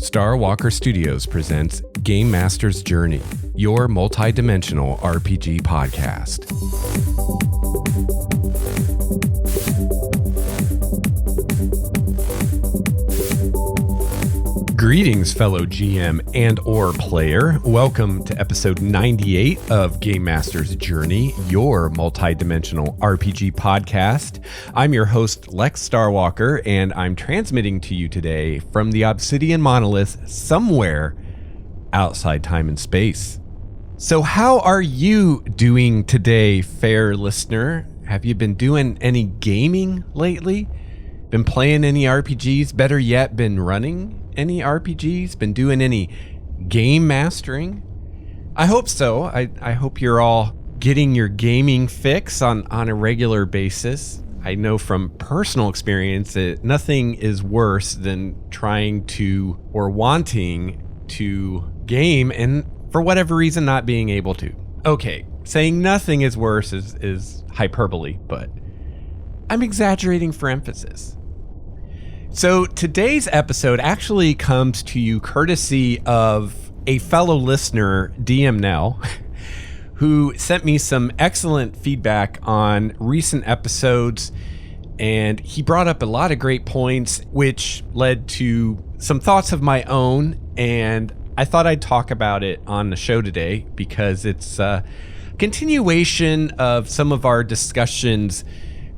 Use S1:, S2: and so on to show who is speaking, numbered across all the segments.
S1: Star Walker Studios presents Game Master's Journey, your multi-dimensional RPG podcast. Greetings, fellow GM and or player. Welcome to episode 98 of Game Master's Journey, your multi-dimensional RPG podcast. I'm your host, Lex Starwalker, and I'm transmitting to you today from the Obsidian Monolith somewhere outside time and space. So how are you doing today, fair listener? Have you been doing any gaming lately? Been playing any RPGs? Better yet, been running any RPGs? Been doing any game mastering? I hope so. I hope you're all getting your gaming fix on a regular basis. I know from personal experience that nothing is worse than trying to or wanting to game and for whatever reason not being able to. Okay, saying nothing is worse is hyperbole, but I'm exaggerating for emphasis. So today's episode actually comes to you courtesy of a fellow listener, DM Nell, who sent me some excellent feedback on recent episodes, and he brought up a lot of great points, which led to some thoughts of my own, and I thought I'd talk about it on the show today because it's a continuation of some of our discussions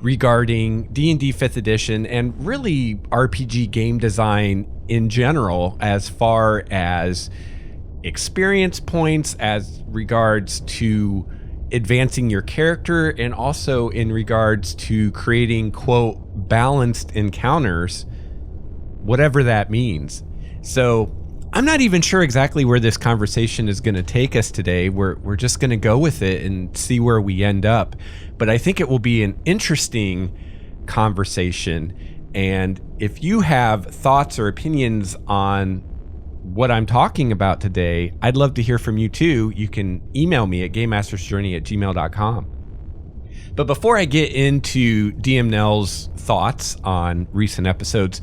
S1: regarding D&D 5th edition and really RPG game design in general, as far as experience points as regards to advancing your character and also in regards to creating, quote, balanced encounters, whatever that means. So I'm not even sure exactly where this conversation is going to take us today. We're just going to go with it and see where we end up. But I think it will be an interesting conversation. And if you have thoughts or opinions on what I'm talking about today, I'd love to hear from you too. You can email me at gamemastersjourney@gmail.com. But before I get into DM Nell's thoughts on recent episodes,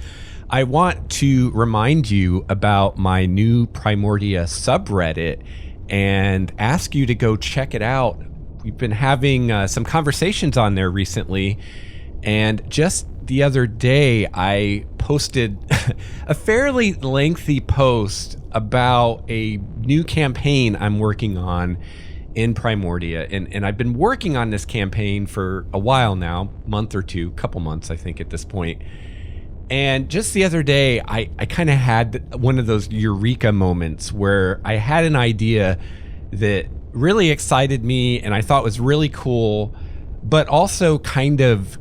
S1: I want to remind you about my new Primordia subreddit and ask you to go check it out. We've been having some conversations on there recently, and just the other day I posted a fairly lengthy post about a new campaign I'm working on in Primordia, and I've been working on this campaign for a while now, month or two, couple months I think at this point. And just the other day, I kind of had one of those eureka moments where I had an idea that really excited me and I thought was really cool, but also kind of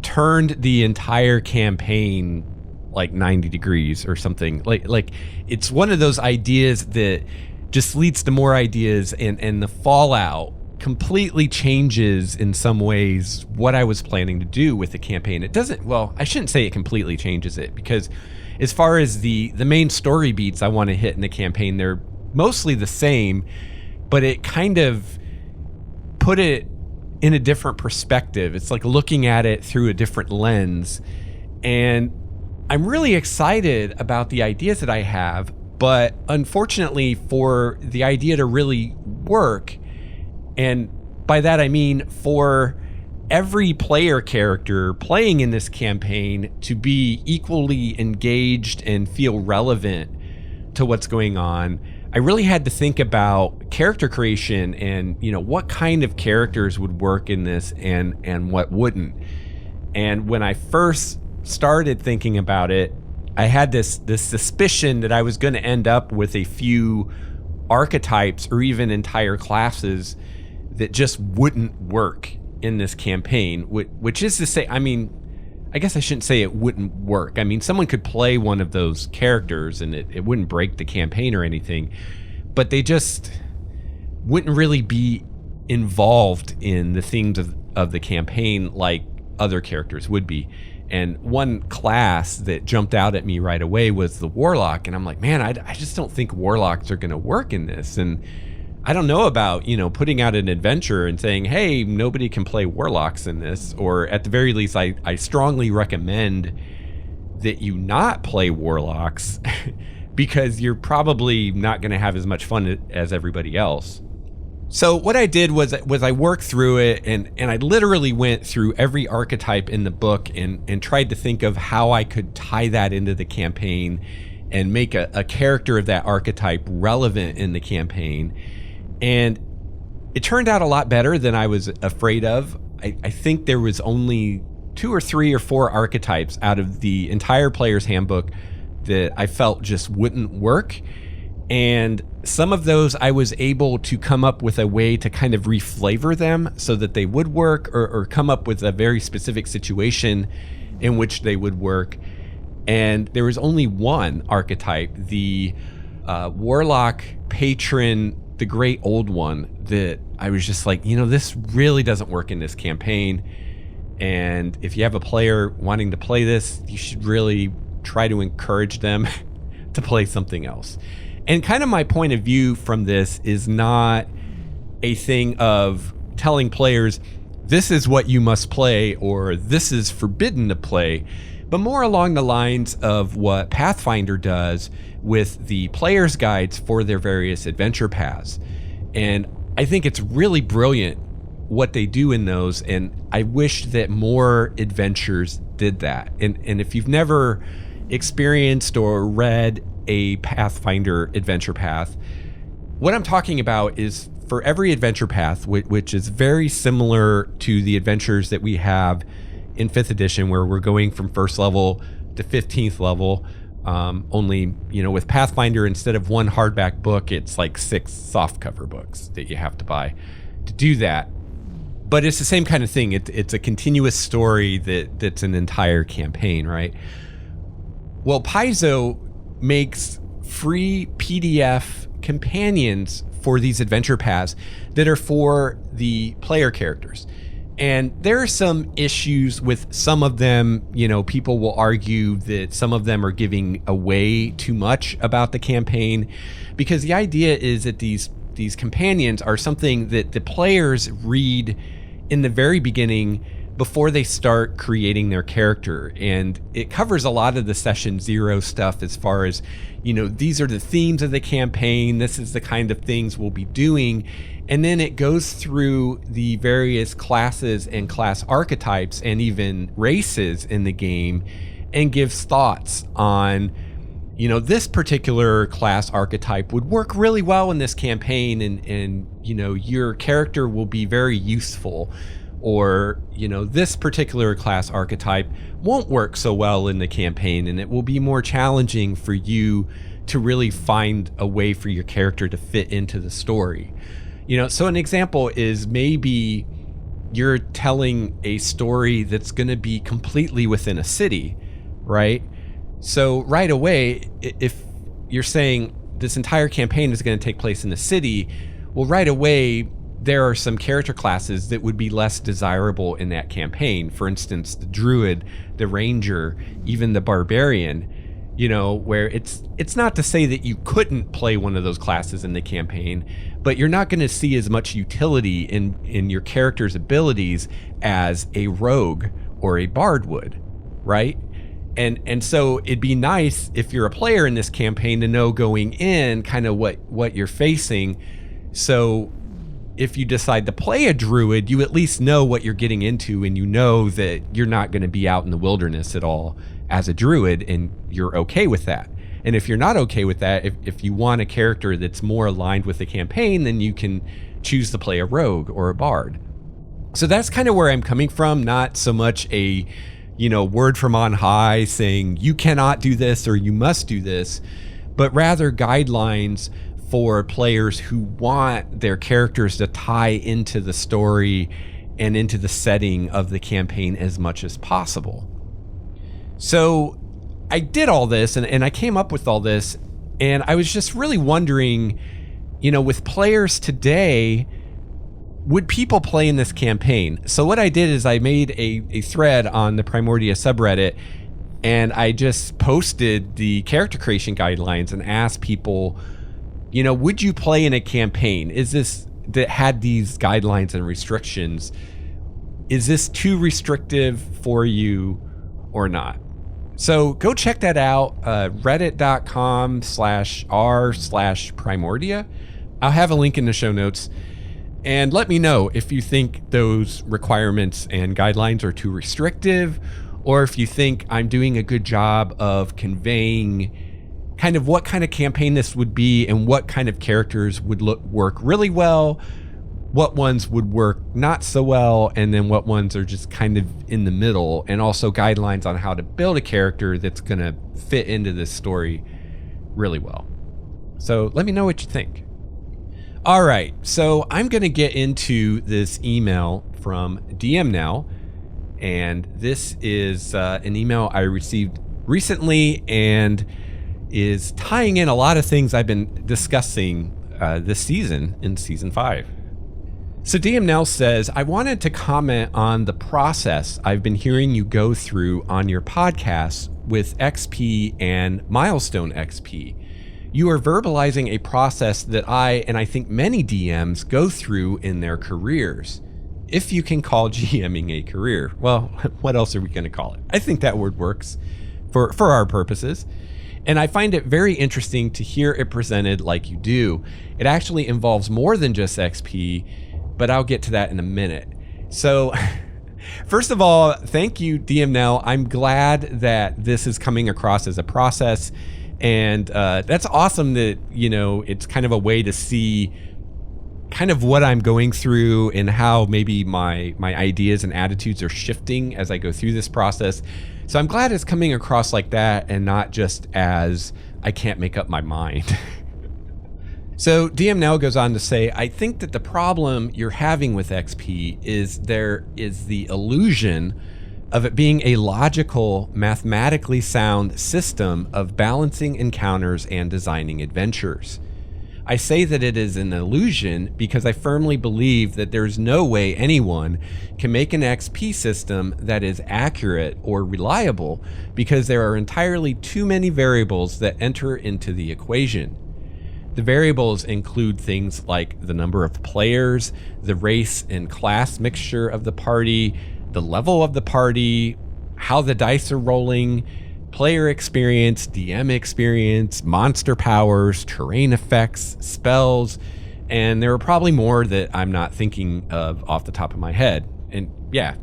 S1: turned the entire campaign like 90 degrees or something. Like it's one of those ideas that just leads to more ideas, and the fallout completely changes in some ways what I was planning to do with the campaign. It doesn't, well, I shouldn't say it completely changes it, because as far as the main story beats I want to hit in the campaign, they're mostly the same, but it kind of put it in a different perspective. It's like looking at it through a different lens, and I'm really excited about the ideas that I have, but unfortunately for the idea to really work, and by that I mean for every player character playing in this campaign to be equally engaged and feel relevant to what's going on, I really had to think about character creation and, you know, what kind of characters would work in this and what wouldn't. And when I first started thinking about it, I had this suspicion that I was going to end up with a few archetypes or even entire classes that just wouldn't work in this campaign, which is to say, I mean, I guess I shouldn't say it wouldn't work. I mean, someone could play one of those characters and it wouldn't break the campaign or anything, but they just wouldn't really be involved in the themes of the campaign like other characters would be. And one class that jumped out at me right away was the Warlock, and I'm like, man, I just don't think Warlocks are going to work in this. And I don't know about, you know, putting out an adventure and saying, hey, nobody can play Warlocks in this, or at the very least, I strongly recommend that you not play Warlocks because you're probably not going to have as much fun as everybody else. So what I did was I worked through it, and I literally went through every archetype in the book and tried to think of how I could tie that into the campaign and make a character of that archetype relevant in the campaign. And it turned out a lot better than I was afraid of. I think there was only 2 or 3 or 4 archetypes out of the entire player's handbook that I felt just wouldn't work. And some of those I was able to come up with a way to kind of reflavor them so that they would work, or come up with a very specific situation in which they would work. And there was only one archetype, the Warlock Patron, the Great Old One, that I was just like, this really doesn't work in this campaign. And if you have a player wanting to play this, you should really try to encourage them to play something else. And kind of my point of view from this is not a thing of telling players, this is what you must play, or this is forbidden to play, but more along the lines of what Pathfinder does with the player's guides for their various adventure paths. And I think it's really brilliant what they do in those, and I wish that more adventures did that. And if you've never experienced or read a Pathfinder adventure path, what I'm talking about is for every adventure path, which is very similar to the adventures that we have in 5th edition, where we're going from 1st level to 15th level. Only, with Pathfinder, instead of 1 hardback book, it's like 6 softcover books that you have to buy to do that. But it's the same kind of thing. It's a continuous story that's an entire campaign, right? Well, Paizo makes free PDF companions for these adventure paths that are for the player characters. And there are some issues with some of them. People will argue that some of them are giving away too much about the campaign, because the idea is that these companions are something that the players read in the very beginning before they start creating their character. And it covers a lot of the session 0 stuff as far as, these are the themes of the campaign, this is the kind of things we'll be doing. And then it goes through the various classes and class archetypes and even races in the game and gives thoughts on, this particular class archetype would work really well in this campaign, and your character will be very useful. Or, this particular class archetype won't work so well in the campaign, and it will be more challenging for you to really find a way for your character to fit into the story. So an example is maybe you're telling a story that's going to be completely within a city, right? So right away, if you're saying this entire campaign is going to take place in the city, well, right away, there are some character classes that would be less desirable in that campaign. For instance, the druid, the ranger, even the barbarian, where it's not to say that you couldn't play one of those classes in the campaign, but you're not going to see as much utility in your character's abilities as a rogue or a bard would, right? And so it'd be nice if you're a player in this campaign to know going in kind of what you're facing. So if you decide to play a druid, you at least know what you're getting into, and you know that you're not going to be out in the wilderness at all as a druid, and you're okay with that. And if you're not okay with that, if you want a character that's more aligned with the campaign, then you can choose to play a rogue or a bard. So that's kind of where I'm coming from, not so much a word from on high saying you cannot do this or you must do this, but rather guidelines for players who want their characters to tie into the story and into the setting of the campaign as much as possible. So I did all this and I came up with all this, and I was just really wondering, with players today, would people play in this campaign? So what I did is I made a thread on the Primordia subreddit, and I just posted the character creation guidelines and asked people, would you play in a campaign? Is this that had these guidelines and restrictions? Is this too restrictive for you or not? So go check that out, reddit.com/r/primordia. I'll have a link in the show notes. And let me know if you think those requirements and guidelines are too restrictive, or if you think I'm doing a good job of conveying kind of what kind of campaign this would be and what kind of characters would work really well, what ones would work not so well, and then what ones are just kind of in the middle, and also guidelines on how to build a character that's going to fit into this story really well. So let me know what you think. All right, so I'm going to get into this email from DM Now, and this is an email I received recently and is tying in a lot of things I've been discussing this season in Season 5. So DM Now says, I wanted to comment on the process I've been hearing you go through on your podcast with XP and Milestone XP. You are verbalizing a process that I think many DMs go through in their careers. If you can call GMing a career. Well, what else are we going to call it? I think that word works for our purposes. And I find it very interesting to hear it presented like you do. It actually involves more than just XP, but I'll get to that in a minute. So first of all, thank you, DM Now. I'm glad that this is coming across as a process. And that's awesome that, it's kind of a way to see kind of what I'm going through and how maybe my ideas and attitudes are shifting as I go through this process. So I'm glad it's coming across like that and not just as I can't make up my mind. So DM Now goes on to say, I think that the problem you're having with XP is there is the illusion of it being a logical, mathematically sound system of balancing encounters and designing adventures. I say that it is an illusion because I firmly believe that there's no way anyone can make an XP system that is accurate or reliable because there are entirely too many variables that enter into the equation. The variables include things like the number of players, the race and class mixture of the party, the level of the party, how the dice are rolling, player experience, DM experience, monster powers, terrain effects, spells, and there are probably more that I'm not thinking of off the top of my head. And if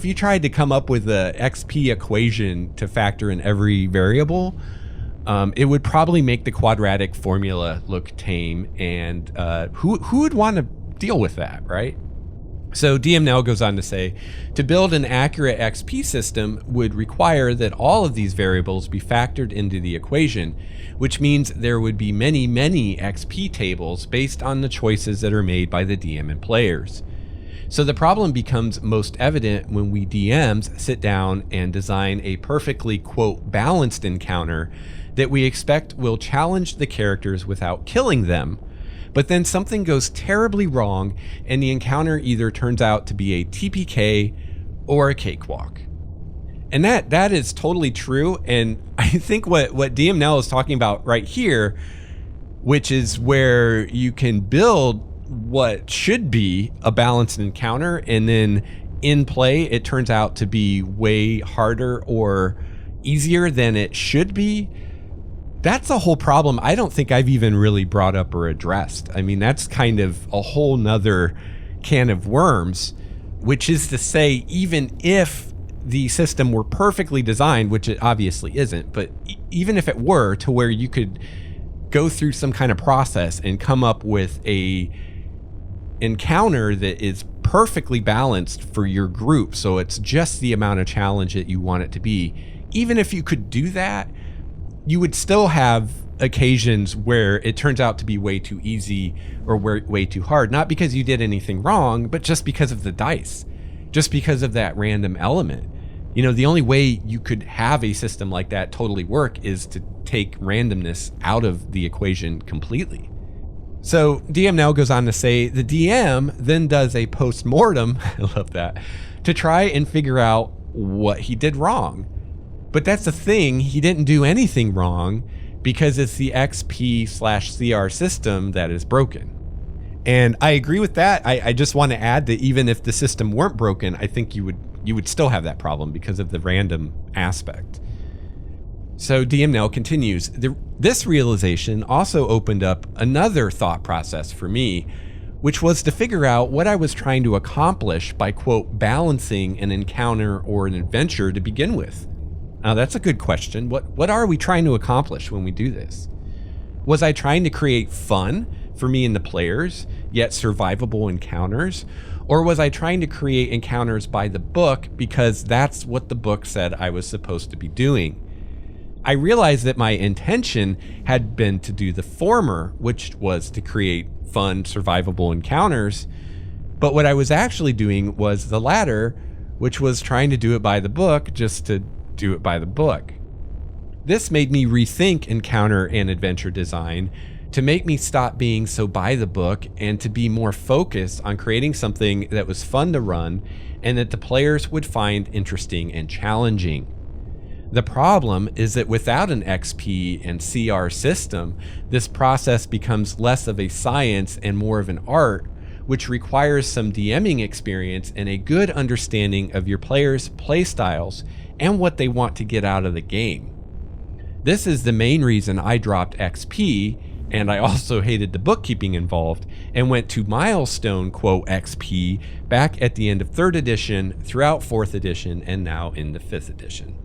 S1: you tried to come up with a XP equation to factor in every variable, it would probably make the quadratic formula look tame, and who would want to deal with that, right? So DM Now goes on to say, to build an accurate XP system would require that all of these variables be factored into the equation, which means there would be many, many XP tables based on the choices that are made by the DM and players. So the problem becomes most evident when we DMs sit down and design a perfectly, quote, balanced encounter that we expect will challenge the characters without killing them. But then something goes terribly wrong and the encounter either turns out to be a TPK or a cakewalk. And that is totally true. And I think what DM Now is talking about right here, which is where you can build what should be a balanced encounter, and then in play it turns out to be way harder or easier than it should be. That's a whole problem I don't think I've even really brought up or addressed. I mean, that's kind of a whole nother can of worms, which is to say, even if the system were perfectly designed, which it obviously isn't, but even if it were to where you could go through some kind of process and come up with a encounter that is perfectly balanced for your group, so it's just the amount of challenge that you want it to be, even if you could do that, you would still have occasions where it turns out to be way too easy or way too hard, not because you did anything wrong, but just because of the dice, just because of that random element. The only way you could have a system like that totally work is to take randomness out of the equation completely. So DM Now goes on to say, the DM then does a postmortem, I love that, to try and figure out what he did wrong. But that's the thing, he didn't do anything wrong because it's the XP/CR system that is broken. And I agree with that. I just want to add that even if the system weren't broken, I think you you would still have that problem because of the random aspect. So DM Nell continues, this realization also opened up another thought process for me, which was to figure out what I was trying to accomplish by, quote, balancing an encounter or an adventure to begin with. Now, that's a good question. What are we trying to accomplish when we do this? Was I trying to create fun for me and the players, yet survivable encounters? Or was I trying to create encounters by the book because that's what the book said I was supposed to be doing? I realized that my intention had been to do the former, which was to create fun, survivable encounters. But what I was actually doing was the latter, which was trying to do it by the book just to do it by the book. This made me rethink encounter and adventure design to make me stop being so by the book and to be more focused on creating something that was fun to run and that the players would find interesting and challenging. The problem is that without an XP and CR system, this process becomes less of a science and more of an art, which requires some DMing experience and a good understanding of your players' playstyles and what they want to get out of the game. This is the main reason I dropped XP, and I also hated the bookkeeping involved, and went to milestone, quote, XP back at the end of 3rd edition, throughout 4th edition, and now in the 5th edition.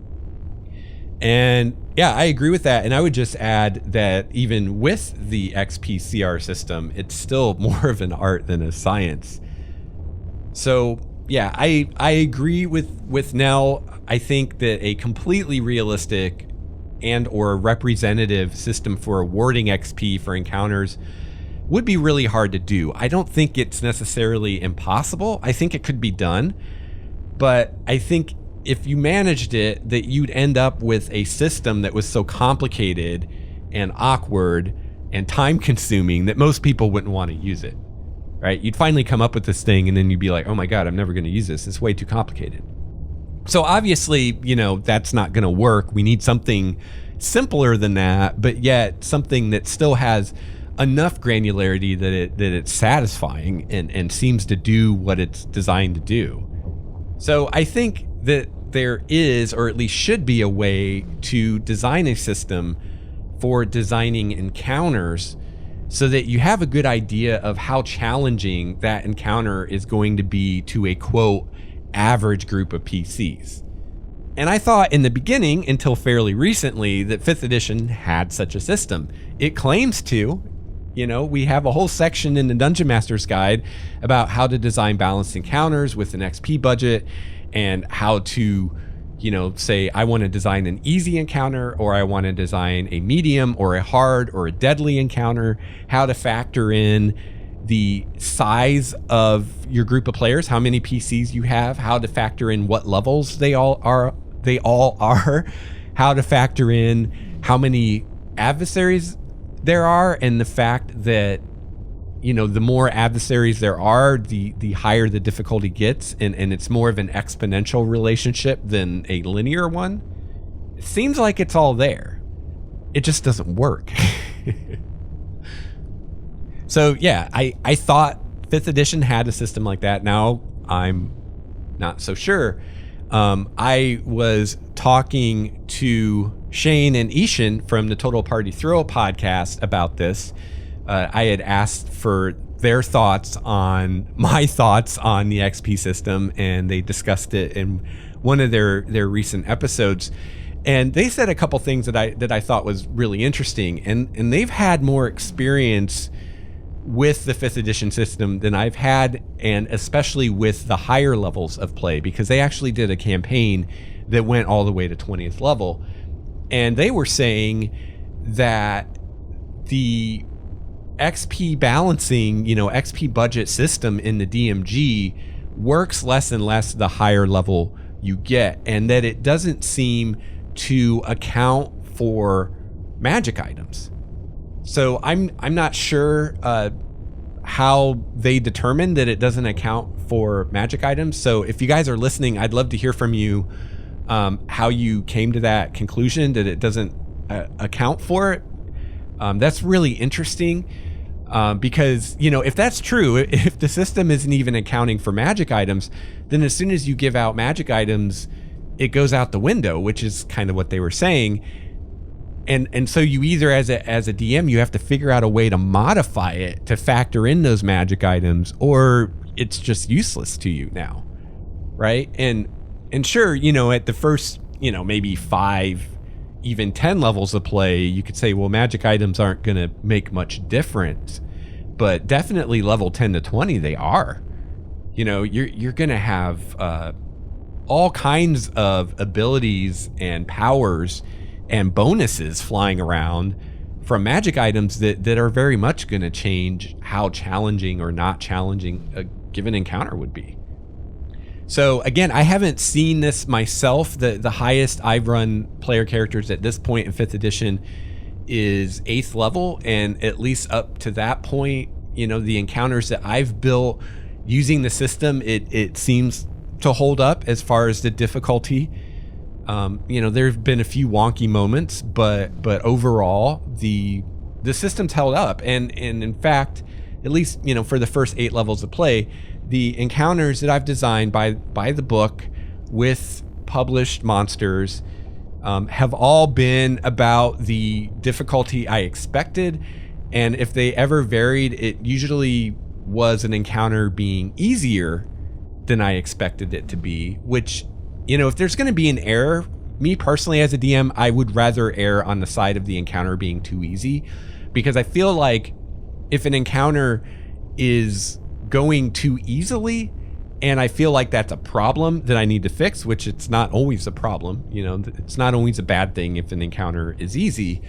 S1: And yeah, I agree with that. And I would just add that even with the XP CR system, it's still more of an art than a science. So yeah, I agree with Nell. I think that a completely realistic and or representative system for awarding XP for encounters would be really hard to do. I don't think it's necessarily impossible. I think it could be done, but I think if you managed it, that you'd end up with a system that was so complicated and awkward and time consuming that most people wouldn't want to use it, right? You'd finally come up with this thing and then you'd be like, oh my God, I'm never going to use this. It's way too complicated. So obviously, that's not going to work. We need something simpler than that, but yet something that still has enough granularity that it's satisfying and seems to do what it's designed to do. So I think that there is, or at least should be, a way to design a system for designing encounters so that you have a good idea of how challenging that encounter is going to be to a, quote, average group of PCs. And I thought in the beginning, until fairly recently, that 5th edition had such a system. It claims to. We have a whole section in the Dungeon Master's Guide about how to design balanced encounters with an XP budget and how to, say I want to design an easy encounter, or I want to design a medium or a hard or a deadly encounter, how to factor in the size of your group of players, how many PCs you have, how to factor in what levels they all are, how to factor in how many adversaries there are, and the fact that the more adversaries there are, the higher the difficulty gets, and it's more of an exponential relationship than a linear one. It seems like it's all there. It just doesn't work. So yeah, I thought 5th edition had a system like that. Now I'm not so sure. I was talking to Shane and Ishan from the Total Party Throw podcast about this. I had asked for their thoughts on my thoughts on the XP system, and they discussed it in one of their recent episodes. And they said a couple things that I thought was really interesting, and they've had more experience with the 5th edition system than I've had, and especially with the higher levels of play, because they actually did a campaign that went all the way to 20th level. And they were saying that the XP balancing, XP budget system in the DMG works less and less the higher level you get, and that it doesn't seem to account for magic items. So I'm not sure how they determined that it doesn't account for magic items. So if you guys are listening, I'd love to hear from you how you came to that conclusion that it doesn't account for it. That's really interesting. Because, if that's true, if the system isn't even accounting for magic items, then as soon as you give out magic items, it goes out the window, which is kind of what they were saying. And so you either, as a DM, you have to figure out a way to modify it to factor in those magic items, or it's just useless to you now, right? And sure, at the first, maybe 5, even 10 levels of play, you could say, well, magic items aren't going to make much difference, but definitely level 10 to 20, they are. You're going to have all kinds of abilities and powers and bonuses flying around from magic items that are very much going to change how challenging or not challenging a given encounter would be. So again, I haven't seen this myself. The highest I've run player characters at this point in 5th edition is 8th level, and at least up to that point, the encounters that I've built using the system, it seems to hold up as far as the difficulty. There's been a few wonky moments, but overall the system's held up, and in fact, at least for the first 8 levels of play, the encounters that I've designed by the book with published monsters have all been about the difficulty I expected, and if they ever varied, it usually was an encounter being easier than I expected it to be, which, if there's going to be an error, me personally as a DM, I would rather err on the side of the encounter being too easy, because I feel like if an encounter is going too easily and I feel like that's a problem that I need to fix, which it's not always a problem, it's not always a bad thing if an encounter is easy,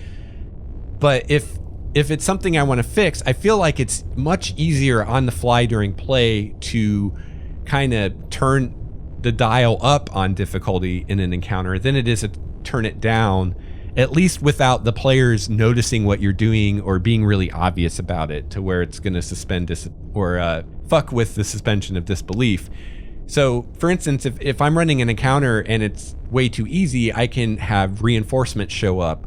S1: but if it's something I want to fix, I feel like it's much easier on the fly during play to kind of turn the dial up on difficulty in an encounter than it is to turn it down, at least without the players noticing what you're doing or being really obvious about it to where it's going to suspend or fuck with the suspension of disbelief. So for instance, if I'm running an encounter and it's way too easy, I can have reinforcements show up,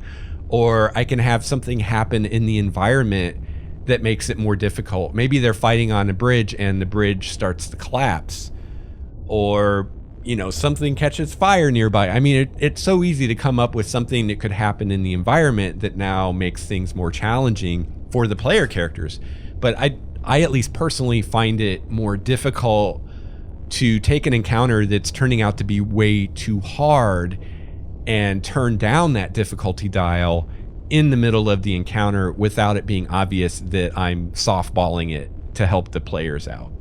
S1: or I can have something happen in the environment that makes it more difficult. Maybe they're fighting on a bridge and the bridge starts to collapse, or something catches fire nearby. I mean, it's so easy to come up with something that could happen in the environment that now makes things more challenging for the player characters. But I at least personally find it more difficult to take an encounter that's turning out to be way too hard and turn down that difficulty dial in the middle of the encounter without it being obvious that I'm softballing it to help the players out.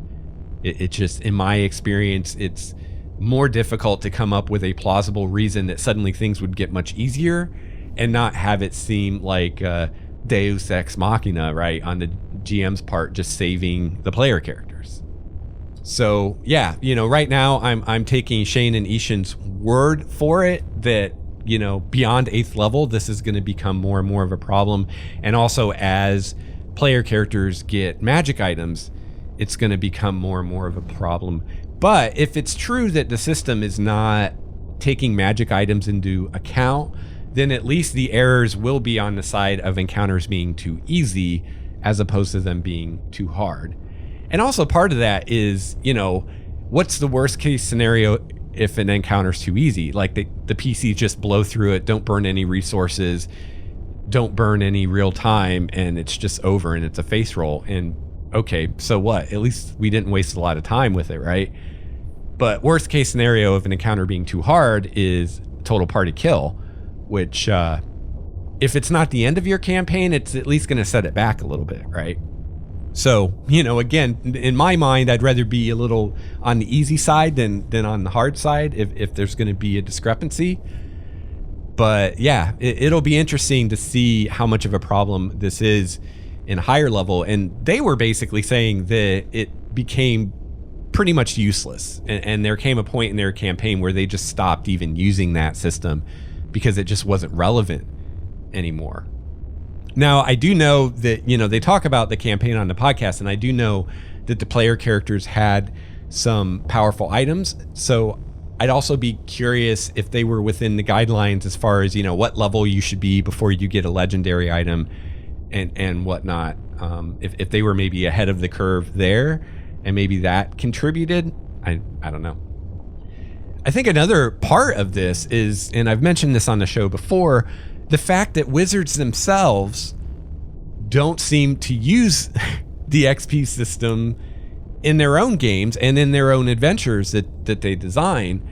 S1: It just, in my experience, it's more difficult to come up with a plausible reason that suddenly things would get much easier and not have it seem like Deus Ex Machina, right, on the GM's part, just saving the player characters. So yeah, right now I'm taking Shane and Ishan's word for it that, beyond 8th level, this is going to become more and more of a problem. And also as player characters get magic items, it's going to become more and more of a problem. But if it's true that the system is not taking magic items into account, then at least the errors will be on the side of encounters being too easy as opposed to them being too hard. And also part of that is, what's the worst case scenario if an encounter's too easy? Like the PCs just blow through it, don't burn any resources, don't burn any real time, and it's just over and it's a face roll. And okay, so what? At least we didn't waste a lot of time with it, right? But worst case scenario of an encounter being too hard is total party kill, which if it's not the end of your campaign, it's at least going to set it back a little bit, right? So, again, in my mind, I'd rather be a little on the easy side than on the hard side if there's going to be a discrepancy. But yeah, it'll be interesting to see how much of a problem this is in higher level. And they were basically saying that it became pretty much useless. And there came a point in their campaign where they just stopped even using that system because it just wasn't relevant anymore. Now, I do know that, they talk about the campaign on the podcast, and I do know that the player characters had some powerful items. So I'd also be curious if they were within the guidelines as far as, what level you should be before you get a legendary item, and whatnot. If they were maybe ahead of the curve there, and maybe that contributed, I don't know. I think another part of this is, and I've mentioned this on the show before, the fact that Wizards themselves don't seem to use the XP system in their own games and in their own adventures that they design.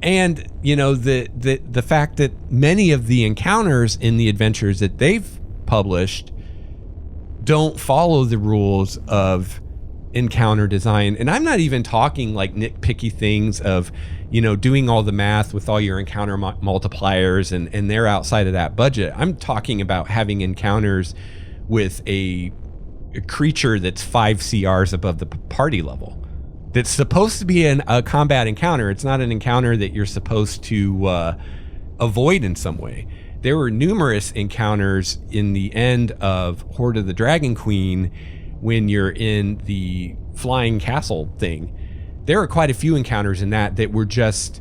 S1: And, you know, the fact that many of the encounters in the adventures that they've published don't follow the rules of encounter design. And I'm not even talking like nitpicky things of, you know, doing all the math with all your encounter multipliers and they're outside of that budget. I'm talking about having encounters with a creature that's 5 CRs above the party level. That's supposed to be a combat encounter. It's not an encounter that you're supposed to avoid in some way. There were numerous encounters in the end of Hoard of the Dragon Queen when you're in the flying castle thing. There were quite a few encounters in that were just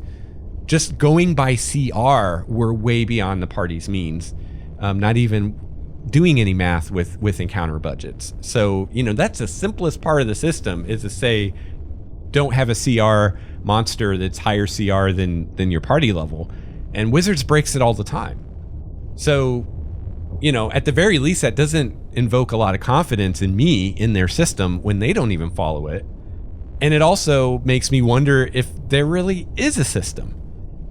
S1: going by CR were way beyond the party's means. Not even doing any math with encounter budgets. So, you know, that's the simplest part of the system, is to say, don't have a CR monster that's higher CR than your party level. And Wizards breaks it all the time. So, you know, at the very least, that doesn't invoke a lot of confidence in me in their system when they don't even follow it. And it also makes me wonder if there really is a system.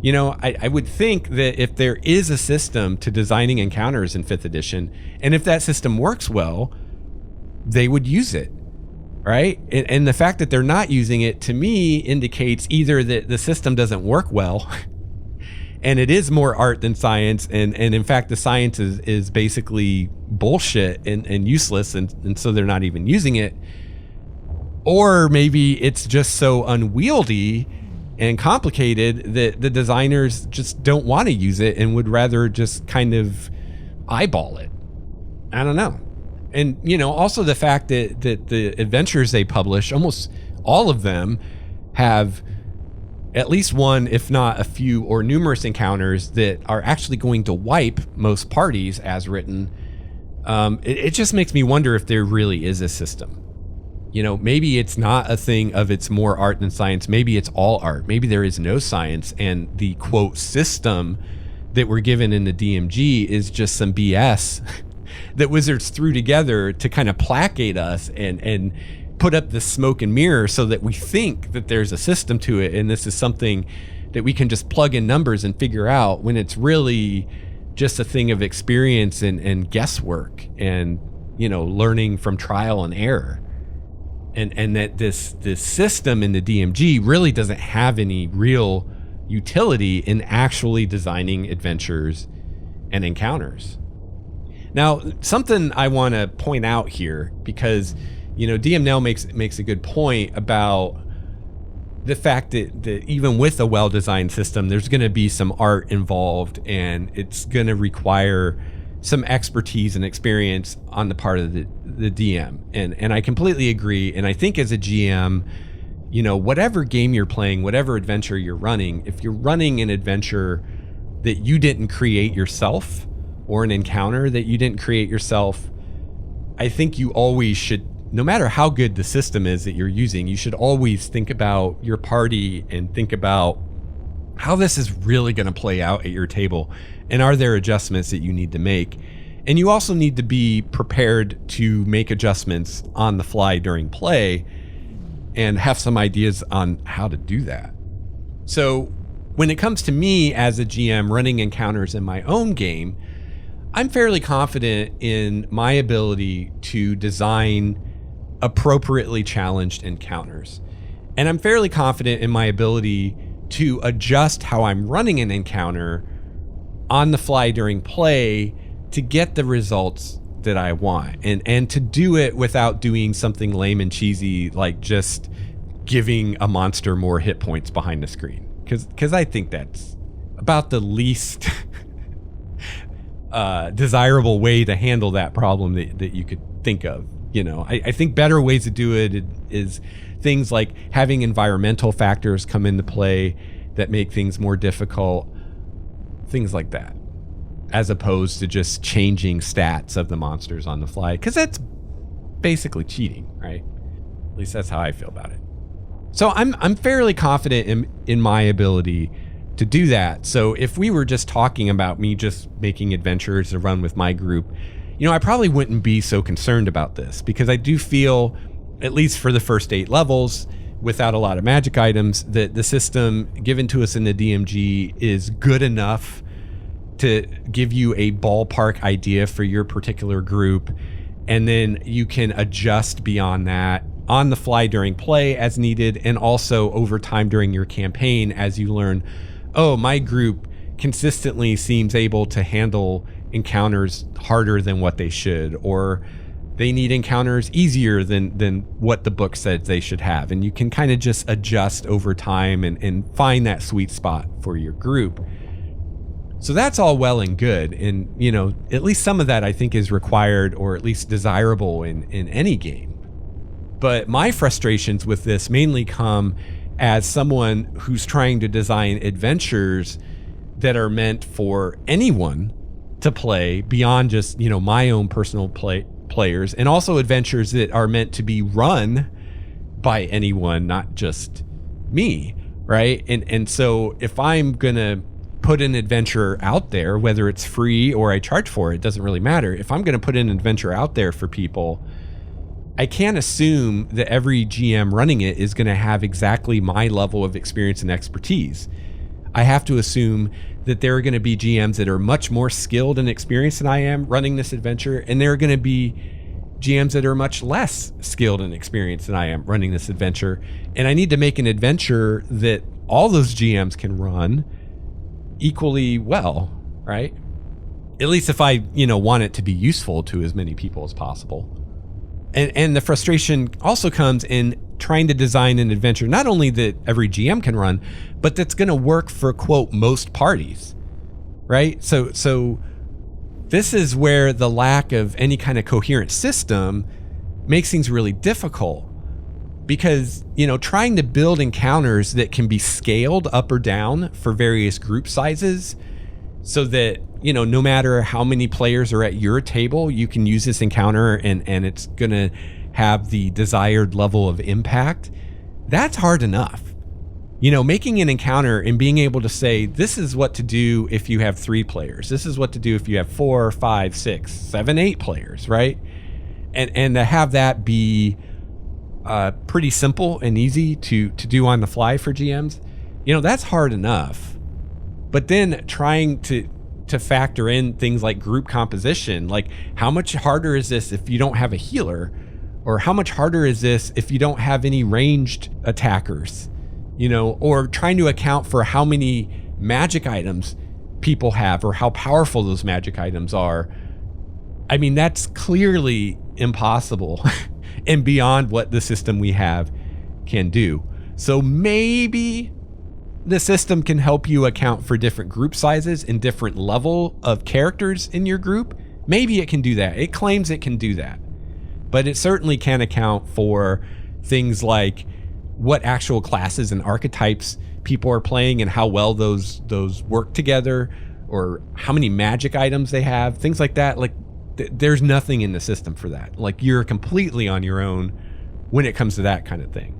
S1: You know, I would think that if there is a system to designing encounters in 5th edition, and if that system works well, they would use it, right? And the fact that they're not using it, to me, indicates either that the system doesn't work well, and it is more art than science, and in fact, the science is basically bullshit and useless, and so they're not even using it. Or maybe it's just so unwieldy and complicated that the designers just don't want to use it and would rather just kind of eyeball it. I don't know. And, you know, also the fact that the adventures they publish, almost all of them have at least one, if not a few or numerous encounters that are actually going to wipe most parties as written. It just makes me wonder if there really is a system. You know, maybe it's not a thing of it's more art than science. Maybe it's all art. Maybe there is no science, and the quote system that we're given in the DMG is just some BS that Wizards threw together to kind of placate us and put up the smoke and mirror so that we think that there's a system to it, and this is something that we can just plug in numbers and figure out, when it's really just a thing of experience and guesswork and, you know, learning from trial and error. And that this system in the DMG really doesn't have any real utility in actually designing adventures and encounters. Now, something I want to point out here, because, you know, DM Nell makes a good point about the fact that even with a well-designed system, there's going to be some art involved, and it's going to require some expertise and experience on the part of the DM. And I completely agree. And I think as a GM, you know, whatever game you're playing, whatever adventure you're running, if you're running an adventure that you didn't create yourself, or an encounter that you didn't create yourself, I think you always should, no matter how good the system is that you're using, you should always think about your party and think about how this is really going to play out at your table, and are there adjustments that you need to make. And you also need to be prepared to make adjustments on the fly during play and have some ideas on how to do that. So when it comes to me as a GM running encounters in my own game, I'm fairly confident in my ability to design appropriately challenged encounters. And I'm fairly confident in my ability to adjust how I'm running an encounter on the fly during play to get the results that I want, and to do it without doing something lame and cheesy like just giving a monster more hit points behind the screen, because I think that's about the least desirable way to handle that problem that you could think of. You know, I think better ways to do it is things like having environmental factors come into play that make things more difficult, things like that. as opposed to just changing stats of the monsters on the fly, because that's basically cheating, right? At least that's how I feel about it. So I'm fairly confident in my ability to do that. So if we were just talking about me just making adventures to run with my group, I probably wouldn't be so concerned about this, because I do feel, at least for the first 8 levels, without a lot of magic items, that the system given to us in the DMG is good enough to give you a ballpark idea for your particular group, and then you can adjust beyond that on the fly during play as needed, and also over time during your campaign as you learn, oh, my group consistently seems able to handle encounters harder than what they should, or they need encounters easier than what the book said they should have. And you can kind of just adjust over time and find that sweet spot for your group. So that's all well and good. And, at least some of that I think is required, or at least desirable in any game. But my frustrations with this mainly come as someone who's trying to design adventures that are meant for anyone to play beyond just, my own personal players, and also adventures that are meant to be run by anyone, not just me, right? And so if I'm gonna put an adventure out there, whether it's free or I charge for it, doesn't really matter. If I'm gonna put an adventure out there for people, I can't assume that every GM running it is gonna have exactly my level of experience and expertise. I have to assume that there are going to be GMs that are much more skilled and experienced than I am running this adventure, and there are going to be GMs that are much less skilled and experienced than I am running this adventure. And I need to make an adventure that all those GMs can run equally well, right? At least if I, want it to be useful to as many people as possible. And the frustration also comes in trying to design an adventure, not only that every GM can run, but that's going to work for, quote, most parties, right? So this is where the lack of any kind of coherent system makes things really difficult, because, trying to build encounters that can be scaled up or down for various group sizes, so that, no matter how many players are at your table, you can use this encounter and it's going to have the desired level of impact. That's hard enough. Making an encounter and being able to say, this is what to do if you have 3 players. This is what to do if you have 4, 5, 6, 7, 8 players, right? And to have that be pretty simple and easy to do on the fly for GMs, that's hard enough. But then trying to factor in things like group composition, like how much harder is this if you don't have a healer, or how much harder is this if you don't have any ranged attackers, or trying to account for how many magic items people have or how powerful those magic items are. I mean, that's clearly impossible and beyond what the system we have can do. So maybe the system can help you account for different group sizes and different level of characters in your group. Maybe it can do that. It claims it can do that. But it certainly can account for things like what actual classes and archetypes people are playing and how well those work together, or how many magic items they have, things like that. Like there's nothing in the system for that. Like you're completely on your own when it comes to that kind of thing.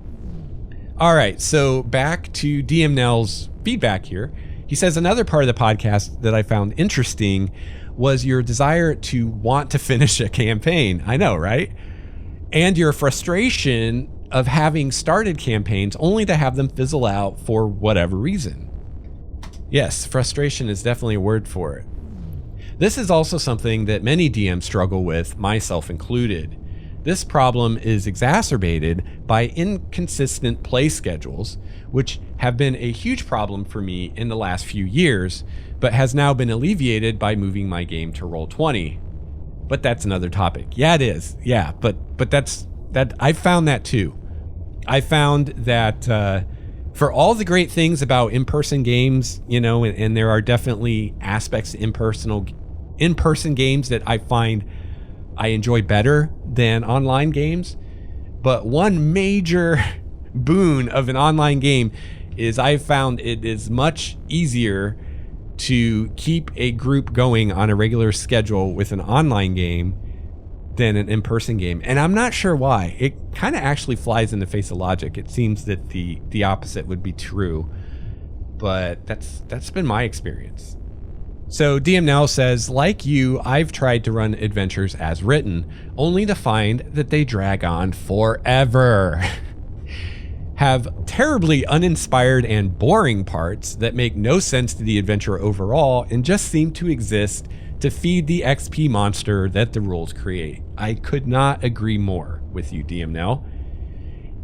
S1: All right, so back to DM Nell's feedback here. He says another part of the podcast that I found interesting was your desire to want to finish a campaign. I know, right? And your frustration of having started campaigns only to have them fizzle out for whatever reason. Yes, frustration is definitely a word for it. This is also something that many DMs struggle with, myself included. This problem is exacerbated by inconsistent play schedules, which have been a huge problem for me in the last few years, but has now been alleviated by moving my game to Roll20. But that's another topic. Yeah, it is. Yeah, but that I found that too. I found that for all the great things about in-person games, and there are definitely aspects to in-person games that I find I enjoy better than online games. But one major boon of an online game is I've found it is much easier to keep a group going on a regular schedule with an online game than an in-person game. And I'm not sure why. It kind of actually flies in the face of logic. It seems that the opposite would be true, but that's been my experience. So DM Now says, like you, I've tried to run adventures as written, only to find that they drag on forever. Have terribly uninspired and boring parts that make no sense to the adventure overall and just seem to exist to feed the XP monster that the rules create. I could not agree more with you, DM Now.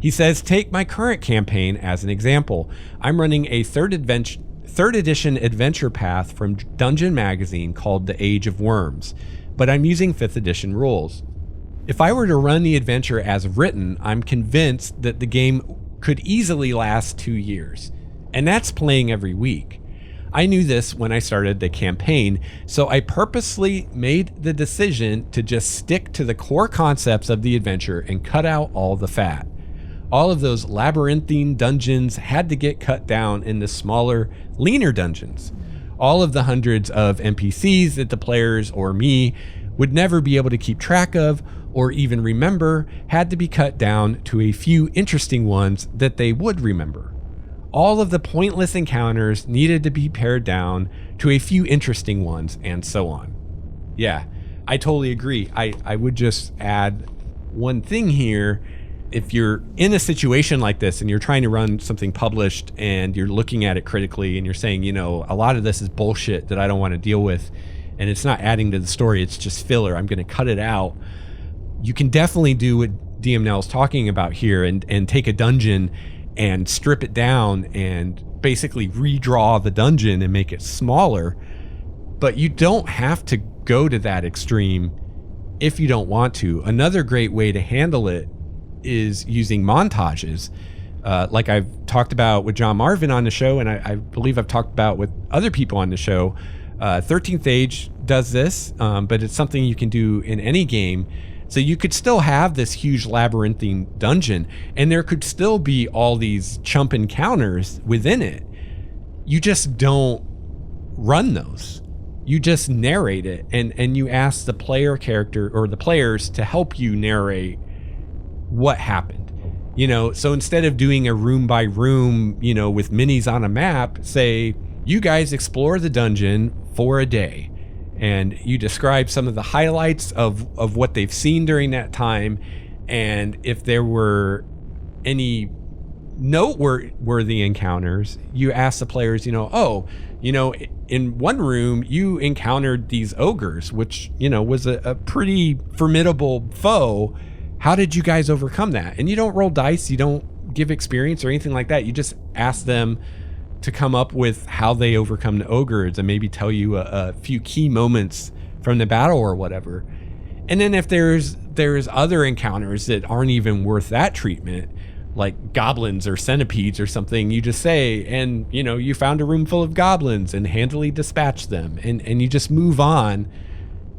S1: He says, take my current campaign as an example. I'm running a third edition adventure path from Dungeon Magazine called The Age of Worms, but I'm using 5th edition rules. If I were to run the adventure as written, I'm convinced that the game could easily last 2 years, and that's playing every week. I knew this when I started the campaign, so I purposely made the decision to just stick to the core concepts of the adventure and cut out all the fat. All of those labyrinthine dungeons had to get cut down into smaller, leaner dungeons. All of the hundreds of NPCs that the players or me would never be able to keep track of or even remember had to be cut down to a few interesting ones that they would remember. All of the pointless encounters needed to be pared down to a few interesting ones, and so on. Yeah, I totally agree. I would just add one thing here. If you're in a situation like this and you're trying to run something published and you're looking at it critically and you're saying, you know, a lot of this is bullshit that I don't want to deal with and it's not adding to the story, it's just filler, I'm going to cut it out. You can definitely do what DM Nell's talking about here and take a dungeon and strip it down and basically redraw the dungeon and make it smaller. But you don't have to go to that extreme if you don't want to. Another great way to handle it is using montages. Like I've talked about with John Marvin on the show, and I believe I've talked about with other people on the show. 13th Age does this, but it's something you can do in any game. So you could still have this huge labyrinthine dungeon, and there could still be all these chump encounters within it. You just don't run those. You just narrate it, and you ask the player character or the players to help you narrate what happened. You know, so instead of doing a room by room, you know, with minis on a map, say, you guys explore the dungeon for a day. And you describe some of the highlights of what they've seen during that time. And if there were any noteworthy encounters, you ask the players, you know, oh, you know, in one room you encountered these ogres, which, you know, was a pretty formidable foe. How did you guys overcome that? And you don't roll dice, you don't give experience or anything like that. You just ask them to come up with how they overcome the ogres and maybe tell you a few key moments from the battle or whatever. And then if there's other encounters that aren't even worth that treatment, like goblins or centipedes or something, you just say, and you know, you found a room full of goblins and handily dispatched them, and you just move on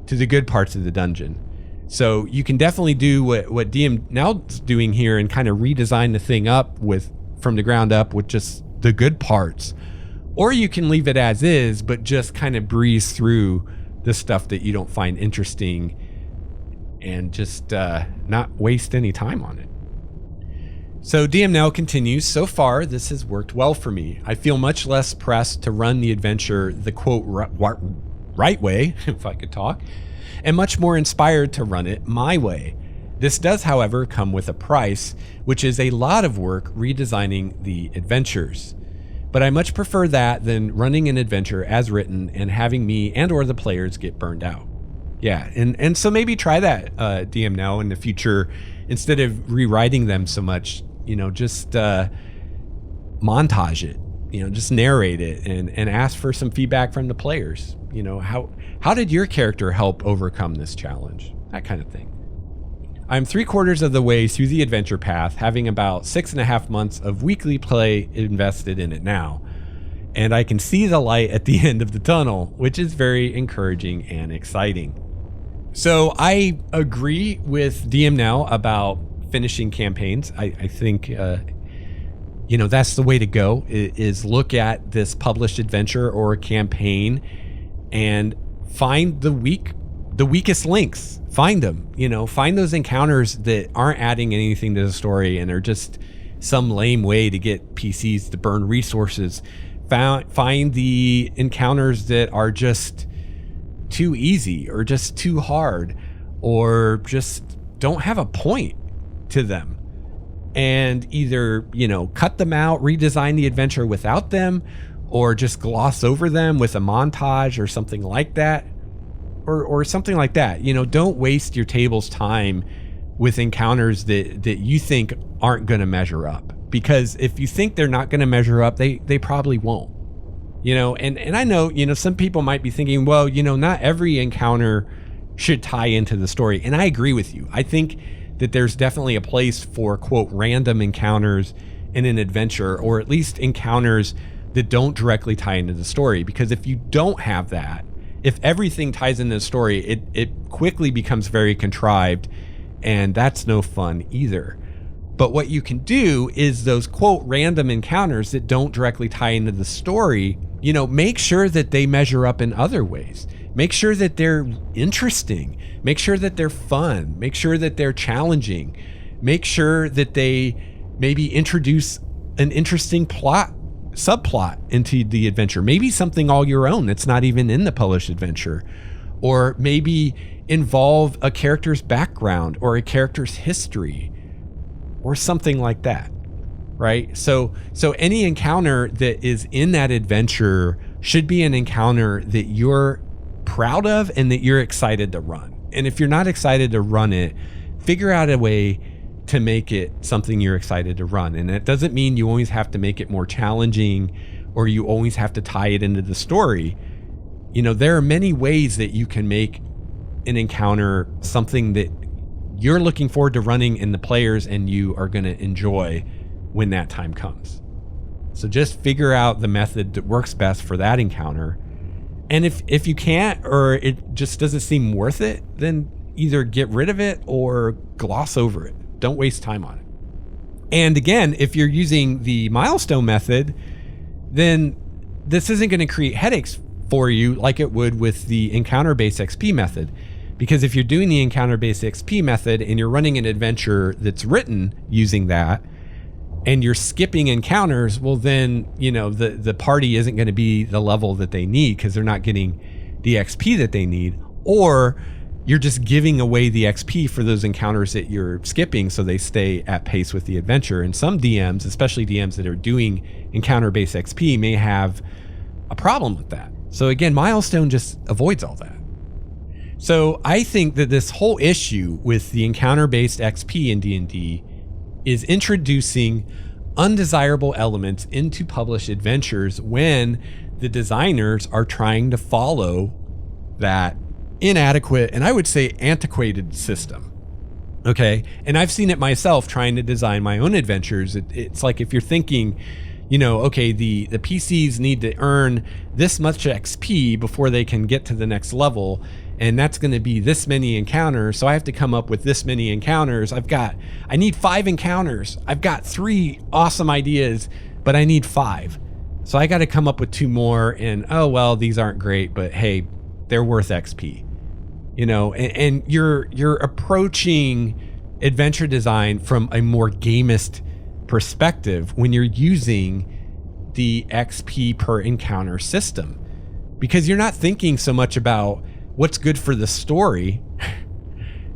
S1: to the good parts of the dungeon. So you can definitely do what DM Now's doing here and kind of redesign the thing up from the ground up with just the good parts, or you can leave it as is but just kind of breeze through the stuff that you don't find interesting and just not waste any time on it. So DM Now continues, so far this has worked well for me. I feel much less pressed to run the adventure the quote right way, if I could talk, and much more inspired to run it my way. This does, however, come with a price, which is a lot of work redesigning the adventures. But I much prefer that than running an adventure as written and having me and or the players get burned out. Yeah, and so maybe try that, DM Now, in the future. Instead of rewriting them so much, you know, just montage it, you know, just narrate it and ask for some feedback from the players. You know, how did your character help overcome this challenge? That kind of thing. I'm 3/4 of the way through the adventure path, having about 6.5 months of weekly play invested in it now. And I can see the light at the end of the tunnel, which is very encouraging and exciting. So I agree with DM Now about finishing campaigns. I think, that's the way to go, is look at this published adventure or a campaign and find the weakest links. Find them, find those encounters that aren't adding anything to the story and are just some lame way to get PCs to burn resources. Find the encounters that are just too easy or just too hard or just don't have a point to them. And either, cut them out, redesign the adventure without them, or just gloss over them with a montage or something like that. Or something like that. Don't waste your table's time with encounters that you think aren't going to measure up. Because if you think they're not going to measure up, they probably won't. And I know, some people might be thinking, well, not every encounter should tie into the story. And I agree with you. I think that there's definitely a place for, quote, random encounters in an adventure, or at least encounters that don't directly tie into the story. Because if you don't have that, if everything ties into the story, it quickly becomes very contrived, and that's no fun either. But what you can do is those, quote, random encounters that don't directly tie into the story, make sure that they measure up in other ways. Make sure that they're interesting. Make sure that they're fun. Make sure that they're challenging. Make sure that they maybe introduce an interesting subplot into the adventure. Maybe something all your own that's not even in the published adventure. Or maybe involve a character's background or a character's history or something like that. Right? So any encounter that is in that adventure should be an encounter that you're proud of and that you're excited to run. And if you're not excited to run it, figure out a way to make it something you're excited to run. And it doesn't mean you always have to make it more challenging or you always have to tie it into the story. There are many ways that you can make an encounter something that you're looking forward to running and the players and you are going to enjoy when that time comes. So just figure out the method that works best for that encounter. And if you can't, or it just doesn't seem worth it, then either get rid of it or gloss over it. Don't waste time on it. And again, if you're using the milestone method, then this isn't going to create headaches for you like it would with the encounter-based XP method. Because if you're doing the encounter-based XP method and you're running an adventure that's written using that, and you're skipping encounters, well then, the party isn't going to be the level that they need because they're not getting the XP that they need. Or you're just giving away the XP for those encounters that you're skipping so they stay at pace with the adventure. And some DMs, especially DMs that are doing encounter-based XP, may have a problem with that. So again, Milestone just avoids all that. So I think that this whole issue with the encounter-based XP in D&D is introducing undesirable elements into published adventures when the designers are trying to follow that inadequate and I would say antiquated system. Okay. And I've seen it myself trying to design my own adventures. It's like if you're thinking, okay, the PCs need to earn this much XP before they can get to the next level. And that's going to be this many encounters. So I have to come up with this many encounters. I need 5 encounters. I've got 3 awesome ideas, but I need 5. So I got to come up with 2 more and, oh, well, these aren't great, but hey, they're worth XP, and you're approaching adventure design from a more gamist perspective when you're using the XP per encounter system, because you're not thinking so much about what's good for the story.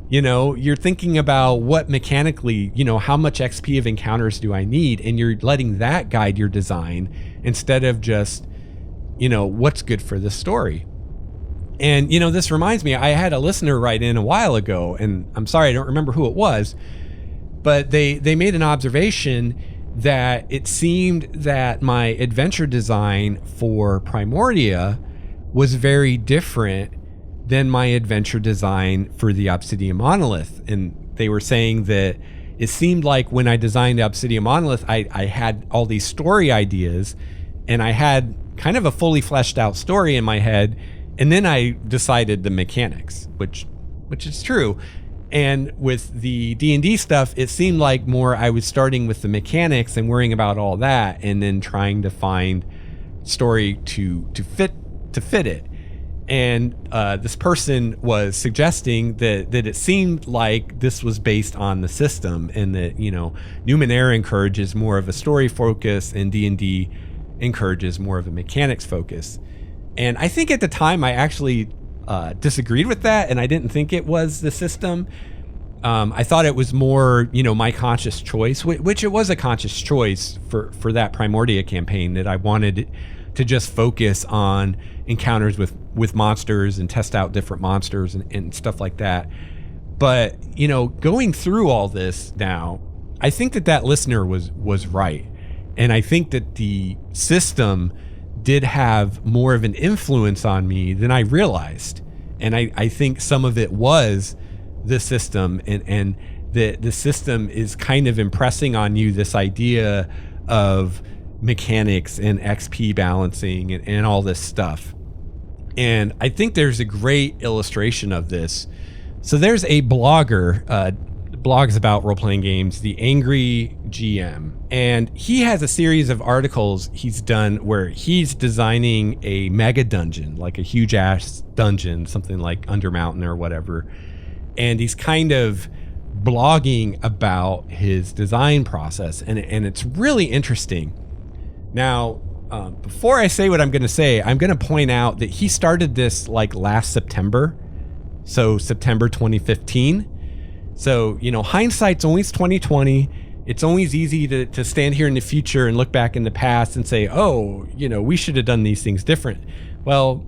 S1: You're thinking about what mechanically, how much XP of encounters do I need? And you're letting that guide your design instead of just, what's good for the story. And, this reminds me, I had a listener write in a while ago, and I'm sorry, I don't remember who it was, but they made an observation that it seemed that my adventure design for Primordia was very different than my adventure design for the Obsidian Monolith. And they were saying that it seemed like when I designed the Obsidian Monolith, I had all these story ideas and I had kind of a fully fleshed out story in my head. And then I decided the mechanics, which is true. And with the D&D stuff, it seemed like more I was starting with the mechanics and worrying about all that, and then trying to find story to fit it. And this person was suggesting that it seemed like this was based on the system, and that, you know, Numenera encourages more of a story focus and D&D encourages more of a mechanics focus. And I think at the time I actually disagreed with that, and I didn't think it was the system. I thought it was more, you know, my conscious choice, which it was a conscious choice for that Primordia campaign, that I wanted to just focus on encounters with monsters and test out different monsters and stuff like that. But, you know, going through all this now, I think that listener was right. And I think that the system did have more of an influence on me than I realized. And I think some of it was the system, and the system is kind of impressing on you this idea of mechanics and XP balancing and all this stuff. And I think there's a great illustration of this. So there's a blogger, blogs about role-playing games, The Angry GM, and he has a series of articles he's done where he's designing a mega dungeon, like a huge ass dungeon, something like Undermountain or whatever. And he's kind of blogging about his design process, and it's really interesting. Now, before I say what I'm going to say, I'm going to point out that he started this like last September, so September 2015. So, you know, hindsight's always 2020. It's always easy to stand here in the future and look back in the past and say, oh, you know, we should have done these things different. Well,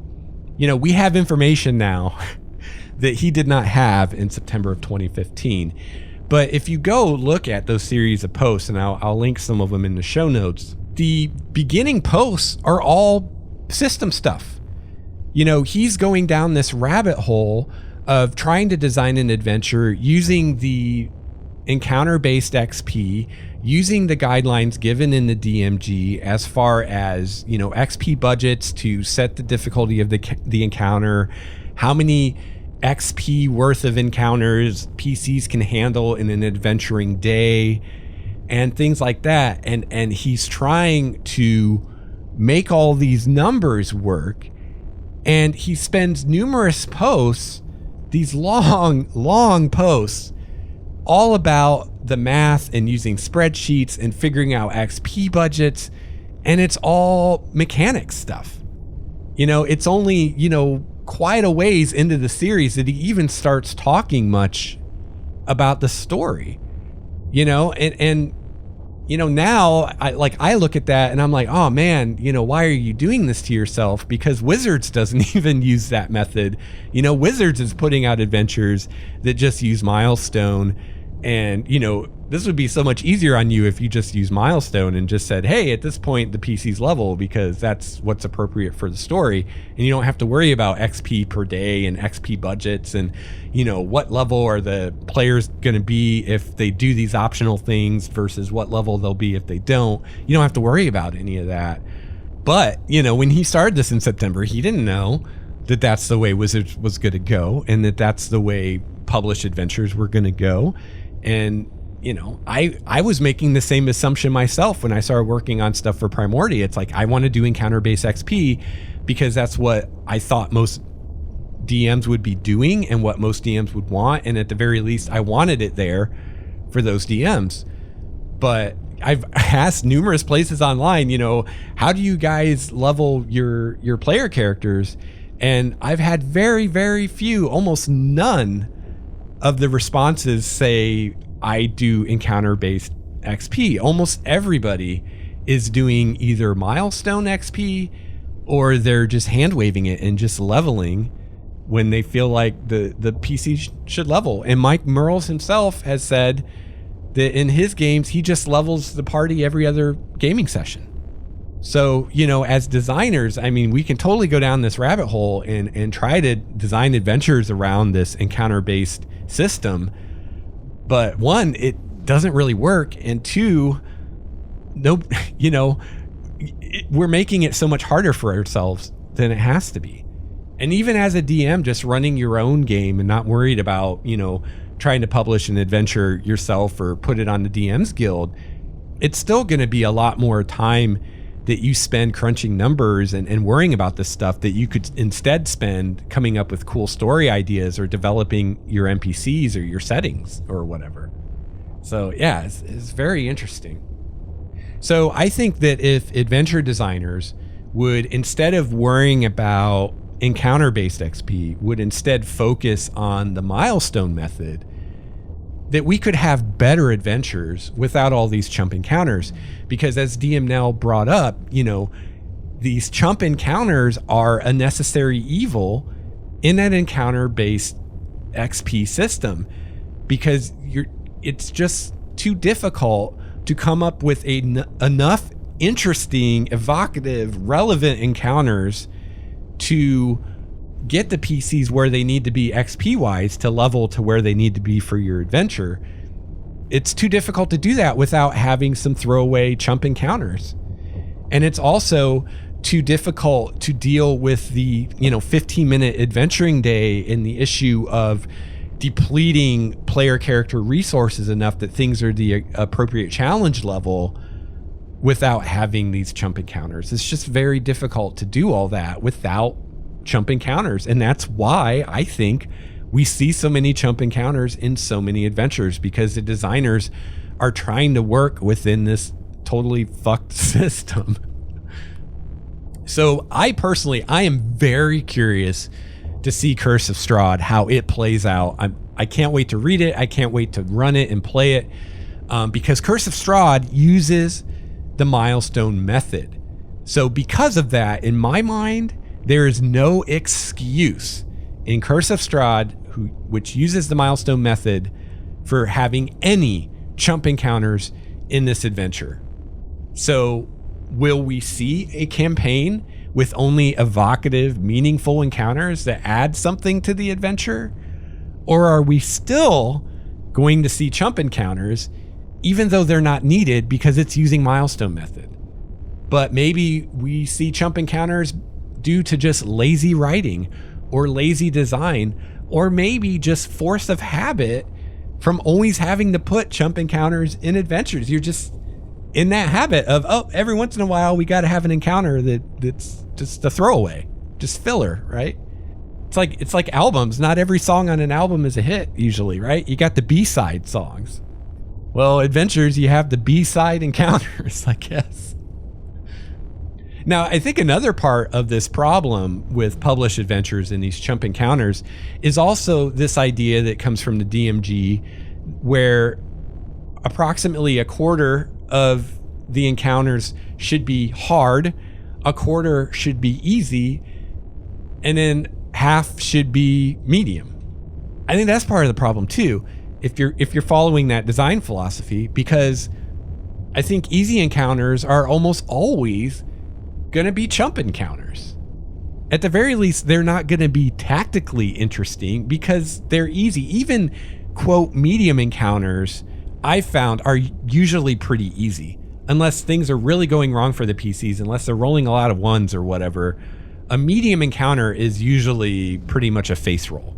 S1: you know, we have information now that he did not have in September of 2015. But if you go look at those series of posts, and I'll link some of them in the show notes, the beginning posts are all system stuff. You know, he's going down this rabbit hole of trying to design an adventure using the encounter-based XP, using the guidelines given in the DMG as far as, you know, XP budgets to set the difficulty of the encounter, how many XP worth of encounters PCs can handle in an adventuring day, and things like that. And he's trying to make all these numbers work, and he spends numerous posts, these long posts, all about the math and using spreadsheets and figuring out XP budgets, and it's all mechanics stuff. You know, it's only, you know, quite a ways into the series that he even starts talking much about the story, you know, and you know, now I look at that and I'm like, oh man, you know, why are you doing this to yourself? Because Wizards doesn't even use that method. You know, Wizards is putting out adventures that just use Milestone, and, you know, this would be so much easier on you if you just use Milestone and just said, hey, at this point the PC's level, because that's what's appropriate for the story, and you don't have to worry about XP per day and XP budgets and, you know, what level are the players going to be if they do these optional things versus what level they'll be if they don't. You don't have to worry about any of that. But, you know, when he started this in September, he didn't know that that's the way Wizards was going to go, and that that's the way published adventures were going to go. And, you know, I was making the same assumption myself when I started working on stuff for Primordia. It's like, I want to do encounter-based XP because that's what I thought most DMs would be doing and what most DMs would want. And at the very least, I wanted it there for those DMs. But I've asked numerous places online, you know, how do you guys level your player characters? And I've had very, very few, almost none of the responses say I do encounter-based XP. Almost everybody is doing either Milestone XP or they're just hand-waving it and just leveling when they feel like the PC should level. And Mike Merles himself has said that in his games, he just levels the party every other gaming session. So, you know, as designers, I mean, we can totally go down this rabbit hole and try to design adventures around this encounter-based system. But one, it doesn't really work. And two, no, you know, we're making it so much harder for ourselves than it has to be. And even as a DM, just running your own game and not worried about, you know, trying to publish an adventure yourself or put it on the DM's Guild, it's still going to be a lot more time that you spend crunching numbers and worrying about this stuff that you could instead spend coming up with cool story ideas or developing your NPCs or your settings or whatever. So yeah, it's very interesting. So I think that if adventure designers would, instead of worrying about encounter-based XP, would instead focus on the milestone method, that we could have better adventures without all these chump encounters. Because as DM Nell brought up, these chump encounters are a necessary evil in an encounter-based XP system, because it's just too difficult to come up with enough interesting, evocative, relevant encounters to get the PCs where they need to be XP wise to level to where they need to be for your adventure. It's too difficult to do that without having some throwaway chump encounters. And it's also too difficult to deal with the 15-minute adventuring day and the issue of depleting player character resources enough that things are the appropriate challenge level without having these chump encounters. It's just very difficult to do all that without chump encounters. And that's why I think we see so many chump encounters in so many adventures, because the designers are trying to work within this totally fucked system. So I am very curious to see Curse of Strahd, how it plays out. I can't wait to read it. I can't wait to run it and play it, because Curse of Strahd uses the milestone method. So because of that, in my mind, there is no excuse in Curse of Strahd, which uses the milestone method, for having any chump encounters in this adventure. So will we see a campaign with only evocative, meaningful encounters that add something to the adventure? Or are we still going to see chump encounters, even though they're not needed because it's using milestone method? But maybe we see chump encounters due to just lazy writing or lazy design, or maybe just force of habit from always having to put chump encounters in adventures. You're just in that habit of, every once in a while we got to have an encounter that's just a throwaway, just filler, right? It's like albums. Not every song on an album is a hit usually, right? You got the B-side songs. Well, adventures, you have the B-side encounters, I guess. Now, I think another part of this problem with published adventures and these chump encounters is also this idea that comes from the DMG, where approximately a quarter of the encounters should be hard, a quarter should be easy, and then half should be medium. I think that's part of the problem too, if you're following that design philosophy, because I think easy encounters are almost always going to be chump encounters. At the very least, they're not going to be tactically interesting because they're easy. Even quote medium encounters, I found, are usually pretty easy, unless things are really going wrong for the PCs, unless they're rolling a lot of ones or whatever. A medium encounter is usually pretty much a face roll.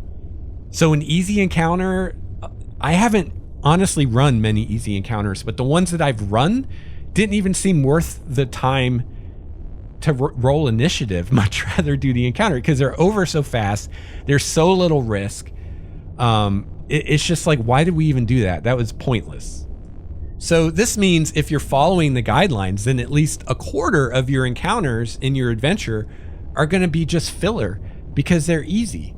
S1: So an easy encounter, I haven't honestly run many easy encounters, but the ones that I've run didn't even seem worth the time to roll initiative. Much rather do the encounter because they're over so fast. There's so little risk. It's just like, why did we even do that? That was pointless. So this means if you're following the guidelines, then at least a quarter of your encounters in your adventure are going to be just filler because they're easy.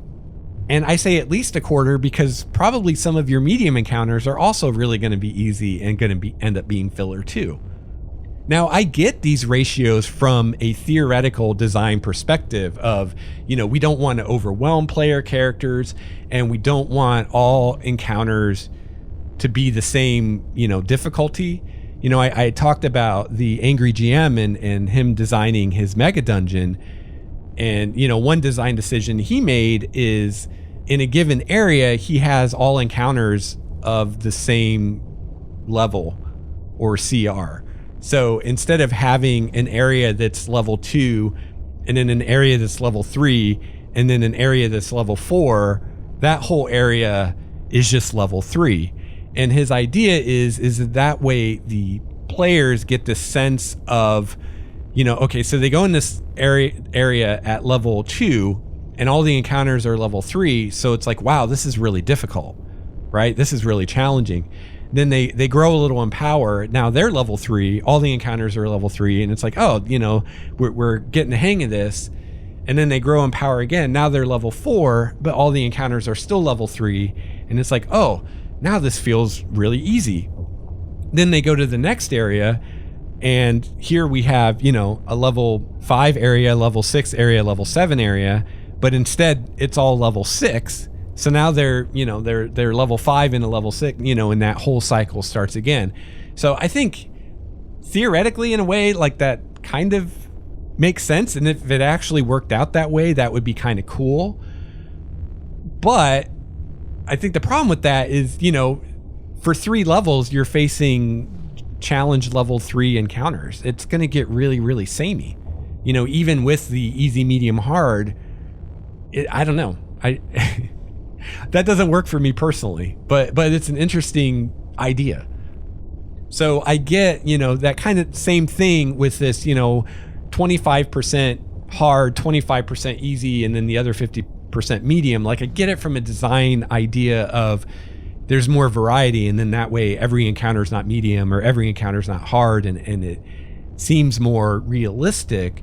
S1: And I say at least a quarter because probably some of your medium encounters are also really going to be easy and going to end up being filler too. Now, I get these ratios from a theoretical design perspective of, we don't want to overwhelm player characters and we don't want all encounters to be the same, difficulty. I talked about the Angry GM and him designing his mega dungeon. And, one design decision he made is in a given area, he has all encounters of the same level or CR. So instead of having an area that's level 2 and then an area that's level 3 and then an area that's level 4, that whole area is just level 3. And his idea is that way the players get this sense of, okay, so they go in this area at level 2 and all the encounters are level 3. So it's like, wow, this is really difficult, right? This is really challenging. Then they grow a little in power. Now they're level 3. All the encounters are level 3. And it's like, oh, we're getting the hang of this. And then they grow in power again. Now they're level 4, but all the encounters are still level 3. And it's like, oh, now this feels really easy. Then they go to the next area. And here we have, a level 5 area, level 6 area, level 7 area. But instead, it's all level 6. So now they're level 5 into level 6, and that whole cycle starts again. So I think theoretically, in a way, like that kind of makes sense. And if it actually worked out that way, that would be kind of cool. But I think the problem with that is, for 3 levels, you're facing challenge level 3 encounters. It's going to get really, really samey. Even with the easy, medium, hard, I don't know. That doesn't work for me personally, but it's an interesting idea. So I get, that kind of same thing with this, 25% hard, 25% easy, and then the other 50% medium. Like I get it from a design idea of there's more variety, and then that way every encounter is not medium or every encounter is not hard, and it seems more realistic.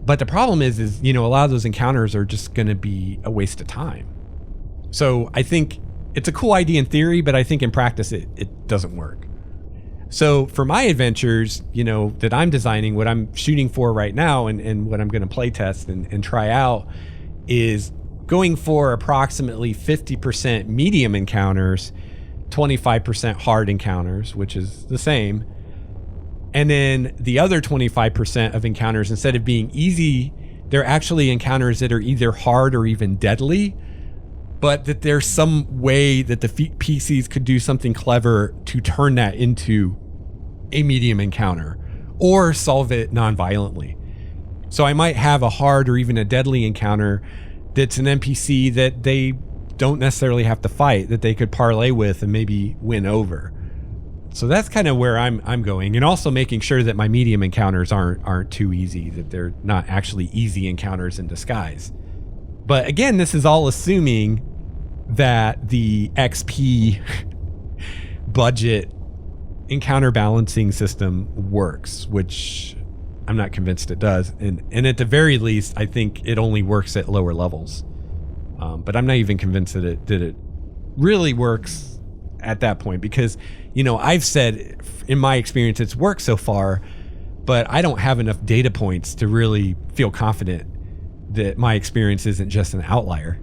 S1: But the problem is a lot of those encounters are just going to be a waste of time. So I think it's a cool idea in theory, but I think in practice it doesn't work. So for my adventures, that I'm designing, what I'm shooting for right now and what I'm going to play test and try out is going for approximately 50% medium encounters, 25% hard encounters, which is the same. And then the other 25% of encounters, instead of being easy, they're actually encounters that are either hard or even deadly, but that there's some way that the PCs could do something clever to turn that into a medium encounter or solve it non-violently. So I might have a hard or even a deadly encounter that's an NPC that they don't necessarily have to fight, that they could parlay with and maybe win over. So that's kind of where I'm going, and also making sure that my medium encounters aren't too easy, that they're not actually easy encounters in disguise. But again, this is all assuming that the XP budget encounter balancing system works, which I'm not convinced it does. And at the very least, I think it only works at lower levels. But I'm not even convinced that it really works at that point, because, I've said in my experience it's worked so far, but I don't have enough data points to really feel confident that my experience isn't just an outlier,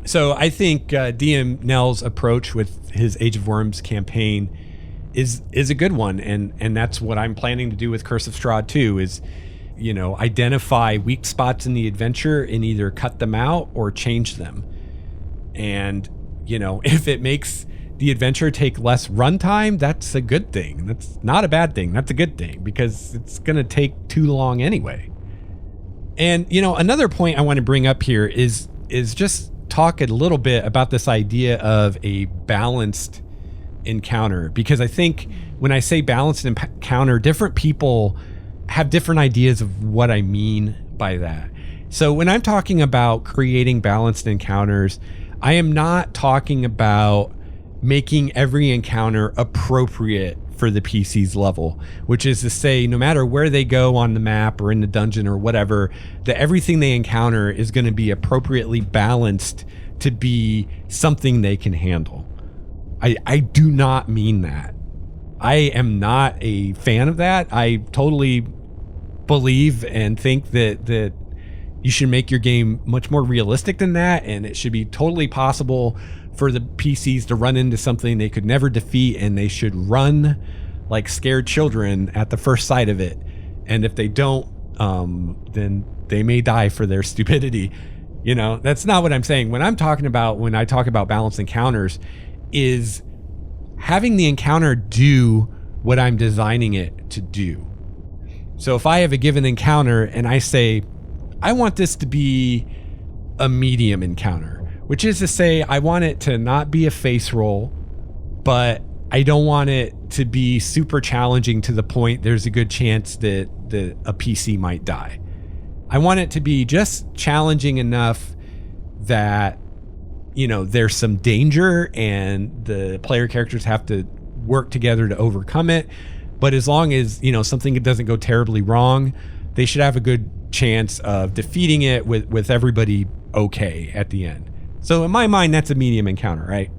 S1: So I think DM Nell's approach with his Age of Worms campaign is a good one, and that's what I'm planning to do with Curse of Strahd too, is, identify weak spots in the adventure and either cut them out or change them. And, if it makes the adventure take less runtime, that's a good thing. That's not a bad thing. That's a good thing, because it's going to take too long anyway. And, another point I want to bring up here is just talk a little bit about this idea of a balanced encounter, because I think when I say balanced encounter, different people have different ideas of what I mean by that. So when I'm talking about creating balanced encounters, I am not talking about making every encounter appropriate for the PC's level, which is to say, no matter where they go on the map or in the dungeon or whatever, that everything they encounter is going to be appropriately balanced to be something they can handle. I do not mean that. I am not a fan of that. I totally believe and think that you should make your game much more realistic than that, and it should be totally possible for the PCs to run into something they could never defeat, and they should run like scared children at the first sight of it. And if they don't, then they may die for their stupidity. That's not what I'm saying. When I talk about balanced encounters, is having the encounter do what I'm designing it to do. So if I have a given encounter and I say, I want this to be a medium encounter, which is to say I want it to not be a face roll, but I don't want it to be super challenging to the point there's a good chance that a PC might die. I want it to be just challenging enough that, you know, there's some danger and the player characters have to work together to overcome it. But as long as, you know, something doesn't go terribly wrong, they should have a good chance of defeating it with everybody okay at the end. So in my mind, that's a medium encounter, right?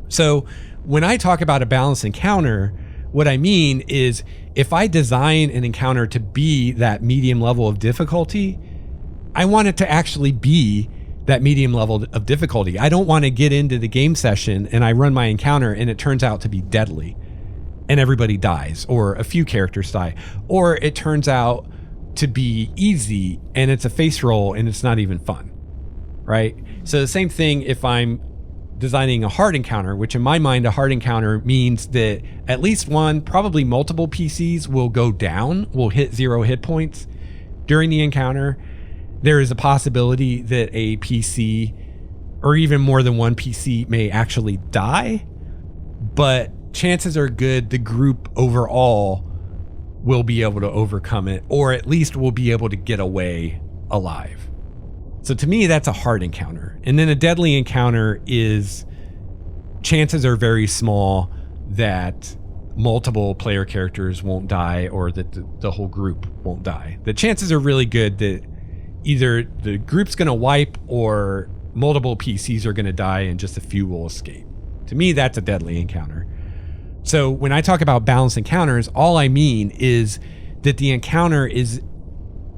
S1: So when I talk about a balanced encounter, what I mean is if I design an encounter to be that medium level of difficulty, I want it to actually be that medium level of difficulty. I don't want to get into the game session and I run my encounter and it turns out to be deadly and everybody dies, or a few characters die, or it turns out to be easy and it's a face roll and it's not even fun, right? So the same thing if I'm designing a hard encounter, which in my mind, a hard encounter means that at least one, probably multiple PCs will go down, will hit 0 hit points during the encounter. There is a possibility that a PC or even more than one PC may actually die, but chances are good the group overall will be able to overcome it, or at least will be able to get away alive. So to me, that's a hard encounter. And then a deadly encounter is chances are very small that multiple player characters won't die or that the whole group won't die. The chances are really good that either the group's going to wipe or multiple PCs are going to die and just a few will escape. To me, that's a deadly encounter. So when I talk about balanced encounters, all I mean is that the encounter is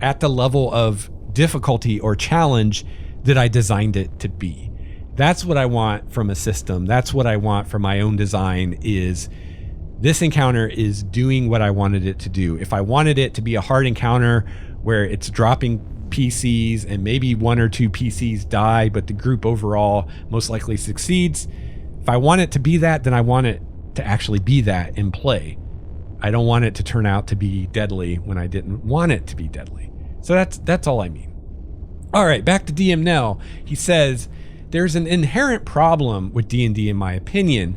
S1: at the level of difficulty or challenge that I designed it to be. That's what I want from a system. That's what I want from my own design, is this encounter is doing what I wanted it to do. If I wanted it to be a hard encounter where it's dropping PCs and maybe 1 or 2 PCs die, but the group overall most likely succeeds, if I want it to be that, then I want it to actually be that in play. I don't want it to turn out to be deadly when I didn't want it to be deadly. So that's all I mean. All right, back to DM Nell. He says, there's an inherent problem with D&D in my opinion,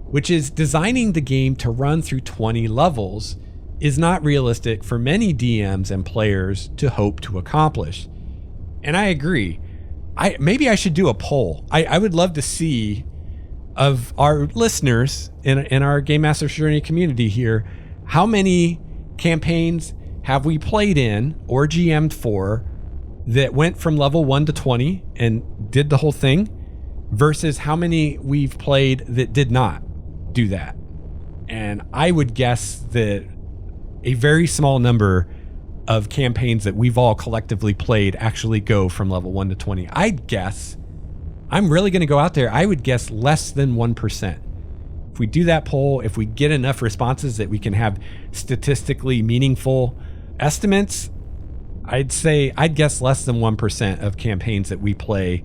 S1: which is designing the game to run through 20 levels is not realistic for many DMs and players to hope to accomplish. And I agree. Maybe I should do a poll. I would love to see, of our listeners in our Game Master's Journey community here, how many campaigns have we played in or GM'd for that went from level 1 to 20 and did the whole thing, versus how many we've played that did not do that. And I would guess that a very small number of campaigns that we've all collectively played actually go from level 1 to 20. I'd guess, I'm really going to go out there, I would guess less than 1%. If we do that poll, if we get enough responses that we can have statistically meaningful estimates, I'd guess less than 1% of campaigns that we play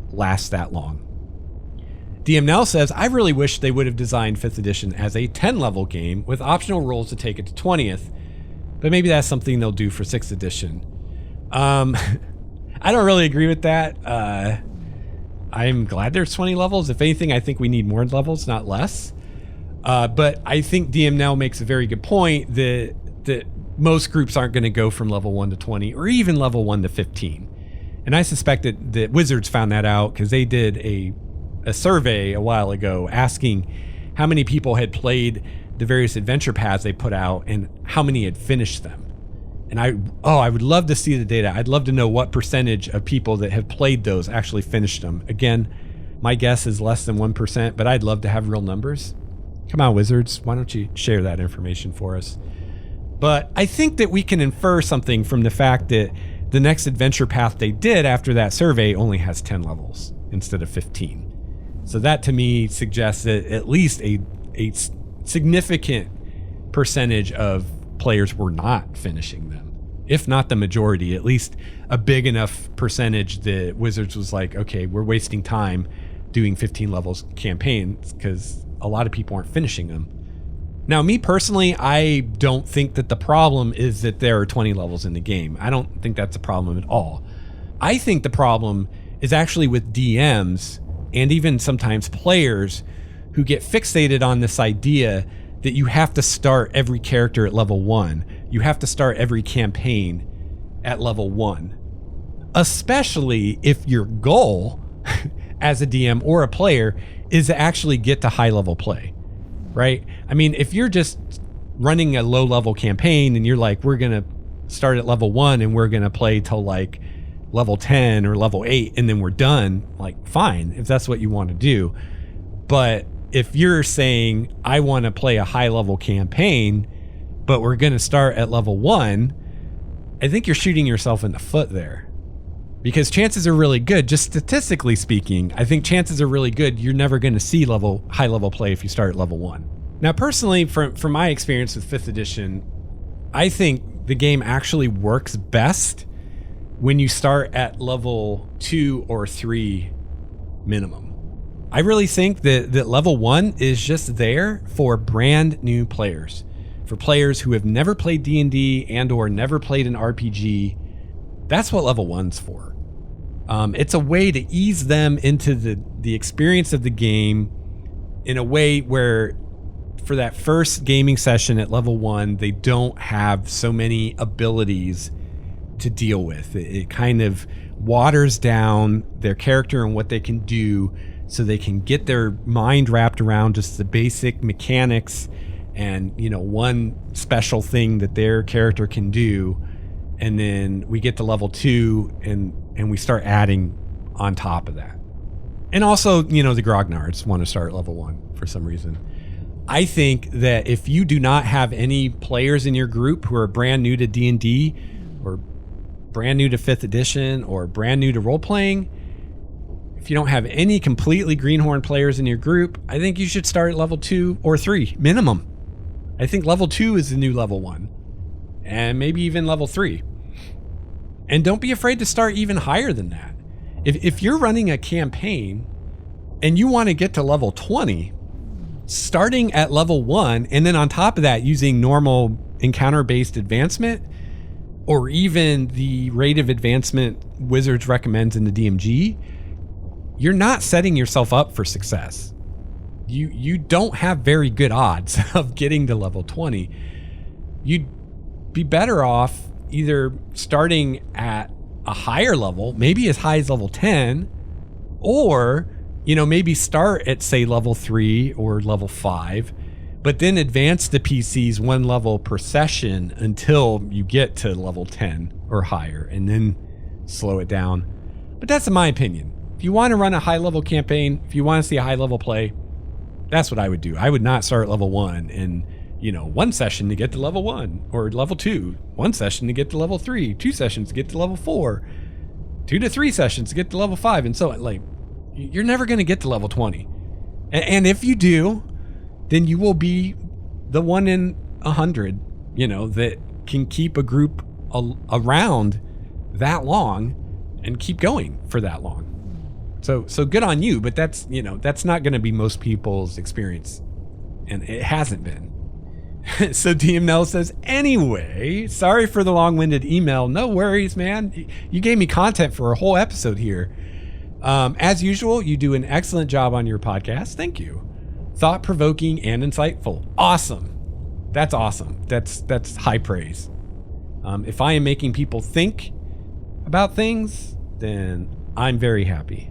S1: last that long. DM Nell says, I really wish they would have designed 5th edition as a 10-level game with optional rules to take it to 20th, but maybe that's something they'll do for 6th edition. I don't really agree with that. I'm glad there's 20 levels. If anything, I think we need more levels, not less. But I think DM Nell makes a very good point that most groups aren't going to go from level 1 to 20 or even level 1 to 15. And I suspect that Wizards found that out because they did a survey a while ago asking how many people had played the various adventure paths they put out and how many had finished them. And I would love to see the data. I'd love to know what percentage of people that have played those actually finished them. Again, my guess is less than 1%, but I'd love to have real numbers. Come on, Wizards, why don't you share that information for us? But I think that we can infer something from the fact that the next adventure path they did after that survey only has 10 levels instead of 15. So that to me suggests that at least a significant percentage of players were not finishing them. If not the majority, at least a big enough percentage that Wizards was like, okay, we're wasting time doing 15 levels campaigns because a lot of people aren't finishing them. Now, me personally, I don't think that the problem is that there are 20 levels in the game. I don't think that's a problem at all. I think the problem is actually with DMs and even sometimes players who get fixated on this idea that you have to start every character at level 1. You have to start every campaign at level 1. Especially if your goal as a DM or a player is to actually get to high level play, right? I mean, if you're just running a low level campaign and you're like, we're going to start at level 1 and we're going to play till like level 10 or level 8 and then we're done, like fine, if that's what you want to do. But if you're saying, I want to play a high level campaign, but we're going to start at level 1, I think you're shooting yourself in the foot there. Because chances are really good, just statistically speaking, I think chances are really good you're never going to see high level play if you start at level 1. Now, personally, from my experience with 5th edition, I think the game actually works best when you start at level 2 or 3 minimum. I really think that level 1 is just there for brand new players. For players who have never played D&D and or never played an RPG. That's what level 1's for. It's a way to ease them into the experience of the game in a way where for that first gaming session at level 1, they don't have so many abilities to deal with. It kind of waters down their character and what they can do so they can get their mind wrapped around just the basic mechanics and, one special thing that their character can do. And then we get to level 2 and we start adding on top of that. And also, the grognards want to start at level 1 for some reason. I think that if you do not have any players in your group who are brand new to D&D or brand new to 5th edition or brand new to role-playing, if you don't have any completely greenhorn players in your group, I think you should start at level 2 or 3 minimum. I think level 2 is the new level 1. And maybe even level 3. And don't be afraid to start even higher than that. If you're running a campaign and you want to get to level 20, starting at level 1 and then on top of that using normal encounter-based advancement or even the rate of advancement Wizards recommends in the DMG, you're not setting yourself up for success. You don't have very good odds of getting to level 20. You'd be better off either starting at a higher level, maybe as high as level 10, or maybe start at say level 3 or level 5, but then advance the PCs 1 level per session until you get to level 10 or higher, and then slow it down. But that's in my opinion. If you want to run a high level campaign, if you want to see a high level play, that's what I would do. I would not start at level 1 and 1 session to get to level 1 or level 2, 1 session to get to level 3, 2 sessions to get to level 4, 2 to 3 sessions to get to level 5, and so on. Like, you're never going to get to level 20. And if you do, then you will be the 1 in 100, that can keep a group around that long and keep going for that long. So good on you, but that's not going to be most people's experience, and it hasn't been. So DM Nell says, anyway, sorry for the long-winded email. No worries, man. You gave me content for a whole episode here. As usual, you do an excellent job on your podcast. Thank you. Thought-provoking and insightful. Awesome. That's awesome. That's high praise. If I am making people think about things, then I'm very happy.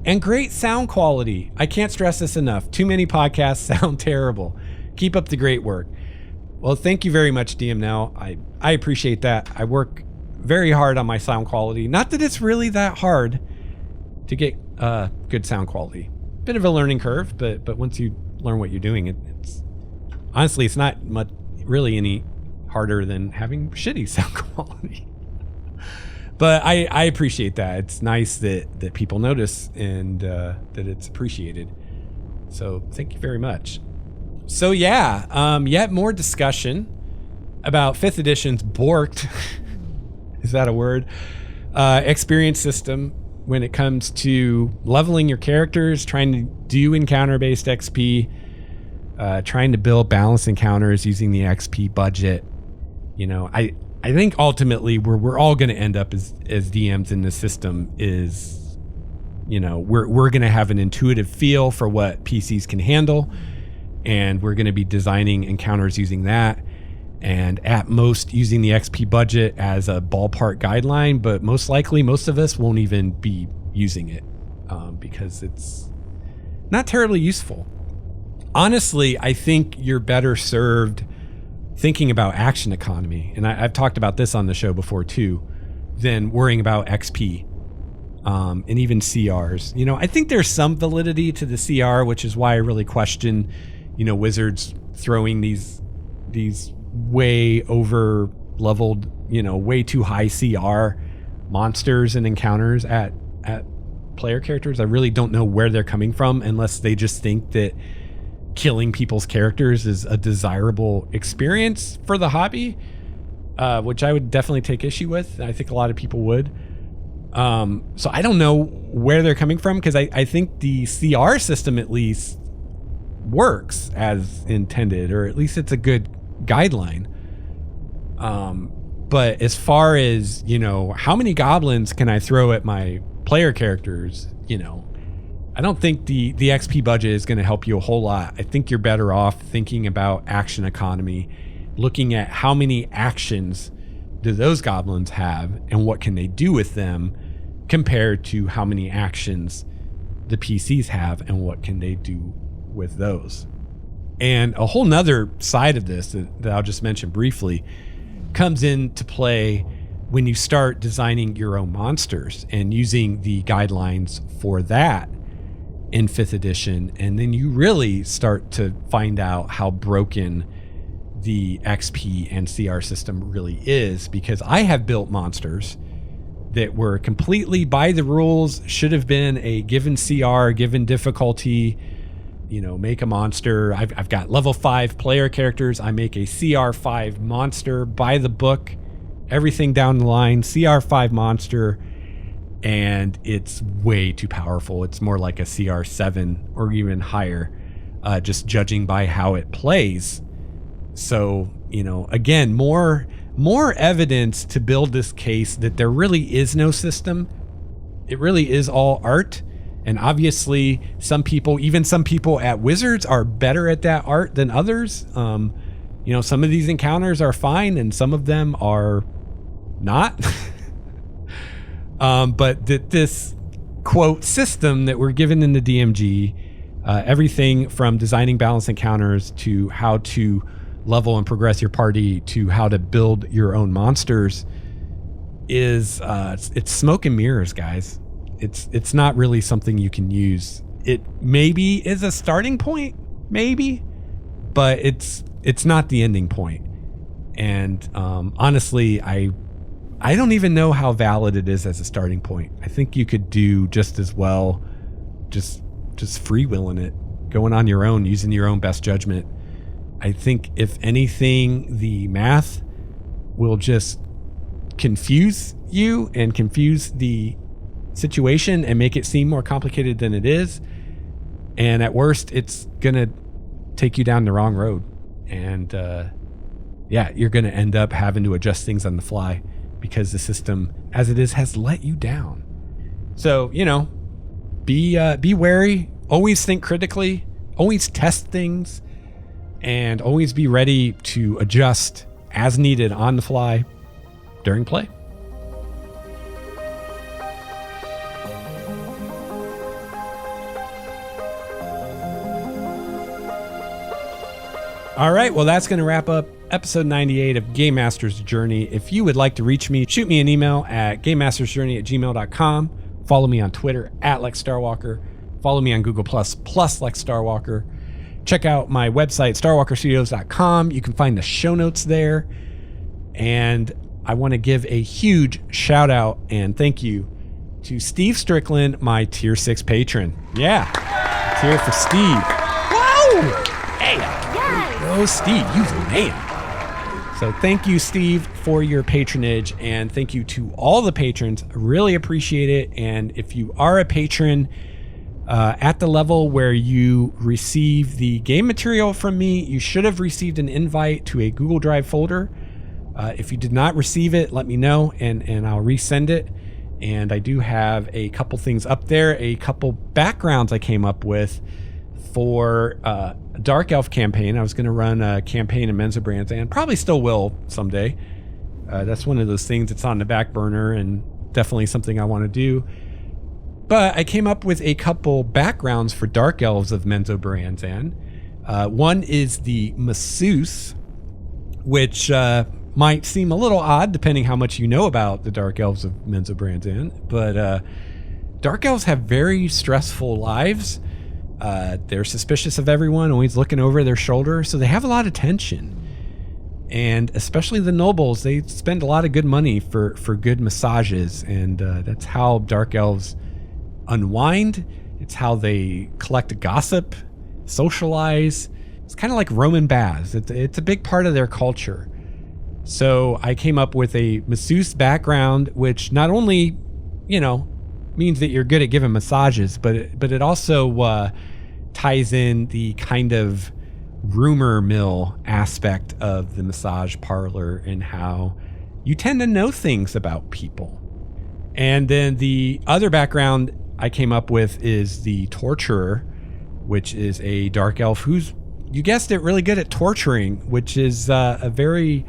S1: And great sound quality. I can't stress this enough. Too many podcasts sound terrible. Keep up the great work. Well, thank you very much, DM Now. I appreciate that. I work very hard on my sound quality. Not that it's really that hard to get good sound quality. Bit of a learning curve, but once you learn what you're doing, it's honestly, it's not much really any harder than having shitty sound quality. But I appreciate that. It's nice that people notice and that it's appreciated. So thank you very much. So yeah, yet more discussion about 5th edition's borked, is that a word? Experience system when it comes to leveling your characters, trying to do encounter-based XP, trying to build balanced encounters using the XP budget. I think ultimately where we're all going to end up as DMs in this system is we're going to have an intuitive feel for what PCs can handle, and we're going to be designing encounters using that, and at most using the XP budget as a ballpark guideline, but most likely most of us won't even be using it because it's not terribly useful. Honestly, I think you're better served thinking about action economy, and I've talked about this on the show before too, than worrying about XP and even CRs. I think there's some validity to the CR, which is why I really question, Wizards throwing these way over leveled, way too high CR monsters and encounters at player characters. I really don't know where they're coming from, unless they just think that killing people's characters is a desirable experience for the hobby, which I would definitely take issue with. I think a lot of people would. So I don't know where they're coming from, because I think the CR system at least works as intended, or at least it's a good guideline. But as far as, how many goblins can I throw at my player characters, I don't think the XP budget is going to help you a whole lot. I think you're better off thinking about action economy, looking at how many actions do those goblins have and what can they do with them, compared to how many actions the PCs have and what can they do with those. And a whole nother side of this that I'll just mention briefly comes into play when you start designing your own monsters and using the guidelines for that in 5th edition, and then you really start to find out how broken the XP and CR system really is, because I have built monsters that were completely by the rules, should have been a given CR, given difficulty, make a monster. I've got level 5 player characters. I make a CR 5 monster by the book, everything down the line, CR 5 monster, and it's way too powerful. It's more like a CR 7 or even higher, just judging by how it plays. So, again, more evidence to build this case that there really is no system. It really is all art. And obviously some people at Wizards are better at that art than others. Some of these encounters are fine and some of them are not. But this quote system that we're given in the DMG, everything from designing balanced encounters to how to level and progress your party to how to build your own monsters, is it's smoke and mirrors, guys. It's not really something you can use. It maybe is a starting point, maybe, but it's not the ending point. And honestly, I don't even know how valid it is as a starting point. I think you could do just as well just freewheeling it, going on your own, using your own best judgment. I think if anything, the math will just confuse you and confuse the situation and make it seem more complicated than it is. And at worst, it's going to take you down the wrong road. And you're going to end up having to adjust things on the fly because the system as it is has let you down. So, be wary, always think critically, always test things, and always be ready to adjust as needed on the fly during play. All right, well, that's going to wrap up episode 98 of Game Master's Journey. If you would like to reach me, shoot me an email at gamemastersjourney@gmail.com. Follow me on Twitter @LexStarwalker. Follow me on Google Plus LexStarwalker. Check out my website, starwalkerstudios.com. You can find the show notes there. And I want to give a huge shout out and thank you to Steve Strickland, my Tier 6 patron. Yeah, tier for Steve. Whoa! Hey, yes. Steve, you the man. So thank you, Steve, for your patronage, and thank you to all the patrons. I really appreciate it. And if you are a patron at the level where you receive the game material from me, you should have received an invite to a Google Drive folder. If you did not receive it, let me know, and I'll resend it. And I do have a couple things up there, a couple backgrounds I came up with for a Dark Elf campaign. I was going to run a campaign in Menzoberranzan, probably still will someday. That's one of those things that's on the back burner and definitely something I want to do. But I came up with a couple backgrounds for Dark Elves of Menzoberranzan. One is the masseuse, which might seem a little odd depending how much you know about the Dark Elves of Menzoberranzan, but Dark Elves have very stressful lives. They're suspicious of everyone, always looking over their shoulder, so they have a lot of tension. And especially the nobles, they spend a lot of good money for good massages, and that's how Dark Elves unwind. It's how they collect gossip, socialize. It's kind of like Roman baths. It's a big part of their culture. So I came up with a masseuse background, which not only, means that you're good at giving massages, but it also ties in the kind of rumor mill aspect of the massage parlor and how you tend to know things about people. And then the other background I came up with is the torturer, which is a dark elf who's, you guessed it, really good at torturing, which is a very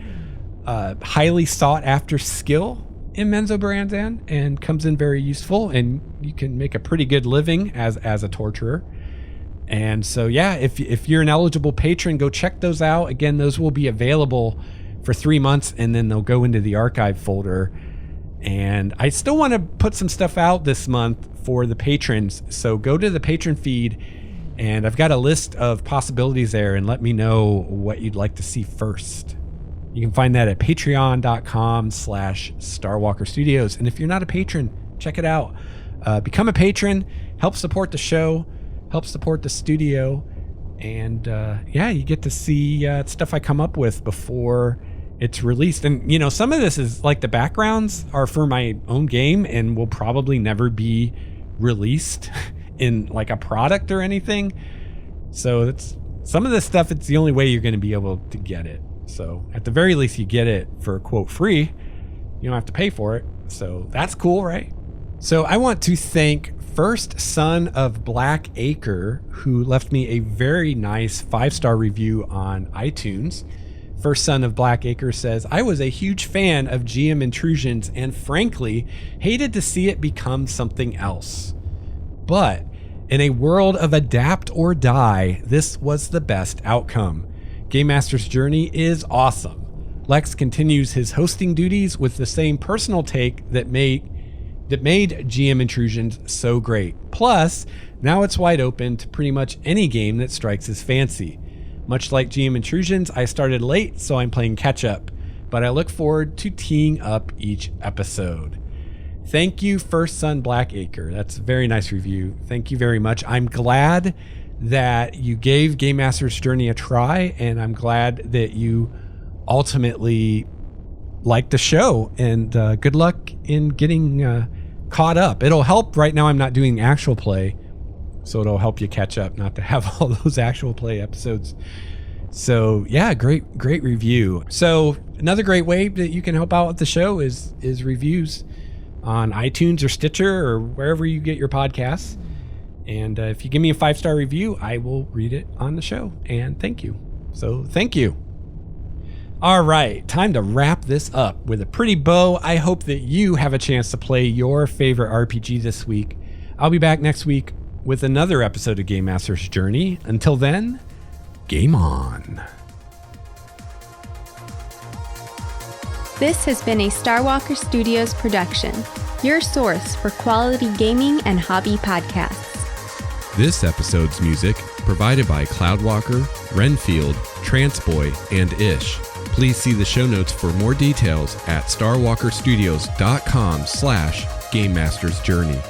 S1: highly sought after skill in Menzoberranzan and comes in very useful, and you can make a pretty good living as a torturer. And so, yeah, if you're an eligible patron, go check those out. Again, those will be available for 3 months, and then they'll go into the archive folder. And I still want to put some stuff out this month for the patrons. So go to the Patron Feed, and I've got a list of possibilities there, and let me know what you'd like to see first. You can find that at patreon.com/Starwalker Studios. And if you're not a patron, check it out. Become a patron, help support the show, help support the studio. And you get to see stuff I come up with before it's released. And, some of this is like the backgrounds are for my own game and will probably never be released in like a product or anything. So it's some of this stuff, it's the only way you're going to be able to get it. So at the very least, you get it for quote free. You don't have to pay for it. So that's cool, right? So I want to thank First Son of Black Acre, who left me a very nice 5-star review on iTunes. First Son of Black Acre says, I was a huge fan of GM Intrusions and frankly hated to see it become something else. But in a world of adapt or die, this was the best outcome. Game Master's Journey is awesome. Lex continues his hosting duties with the same personal take that made GM Intrusions so great. Plus, now it's wide open to pretty much any game that strikes his fancy. Much like GM Intrusions, I started late, so I'm playing catch up, but I look forward to teeing up each episode. Thank you, First Son Blackacre. That's a very nice review. Thank you very much. I'm glad that you gave Game Master's Journey a try, and I'm glad that you ultimately liked the show, and good luck in getting caught up. It'll help. Right now I'm not doing actual play, so it'll help you catch up, not to have all those actual play episodes. So yeah, great review. So another great way that you can help out with the show is reviews on iTunes or Stitcher or wherever you get your podcasts. And if you give me a 5-star review, I will read it on the show. And thank you. So thank you. All right, time to wrap this up with a pretty bow. I hope that you have a chance to play your favorite RPG this week. I'll be back next week with another episode of Game Master's Journey. Until then, game on.
S2: This has been a Starwalker Studios production, your source for quality gaming and hobby podcasts.
S1: This episode's music provided by Cloudwalker, Renfield, Transboy, and Ish. Please see the show notes for more details at starwalkerstudios.com/Game Master's Journey.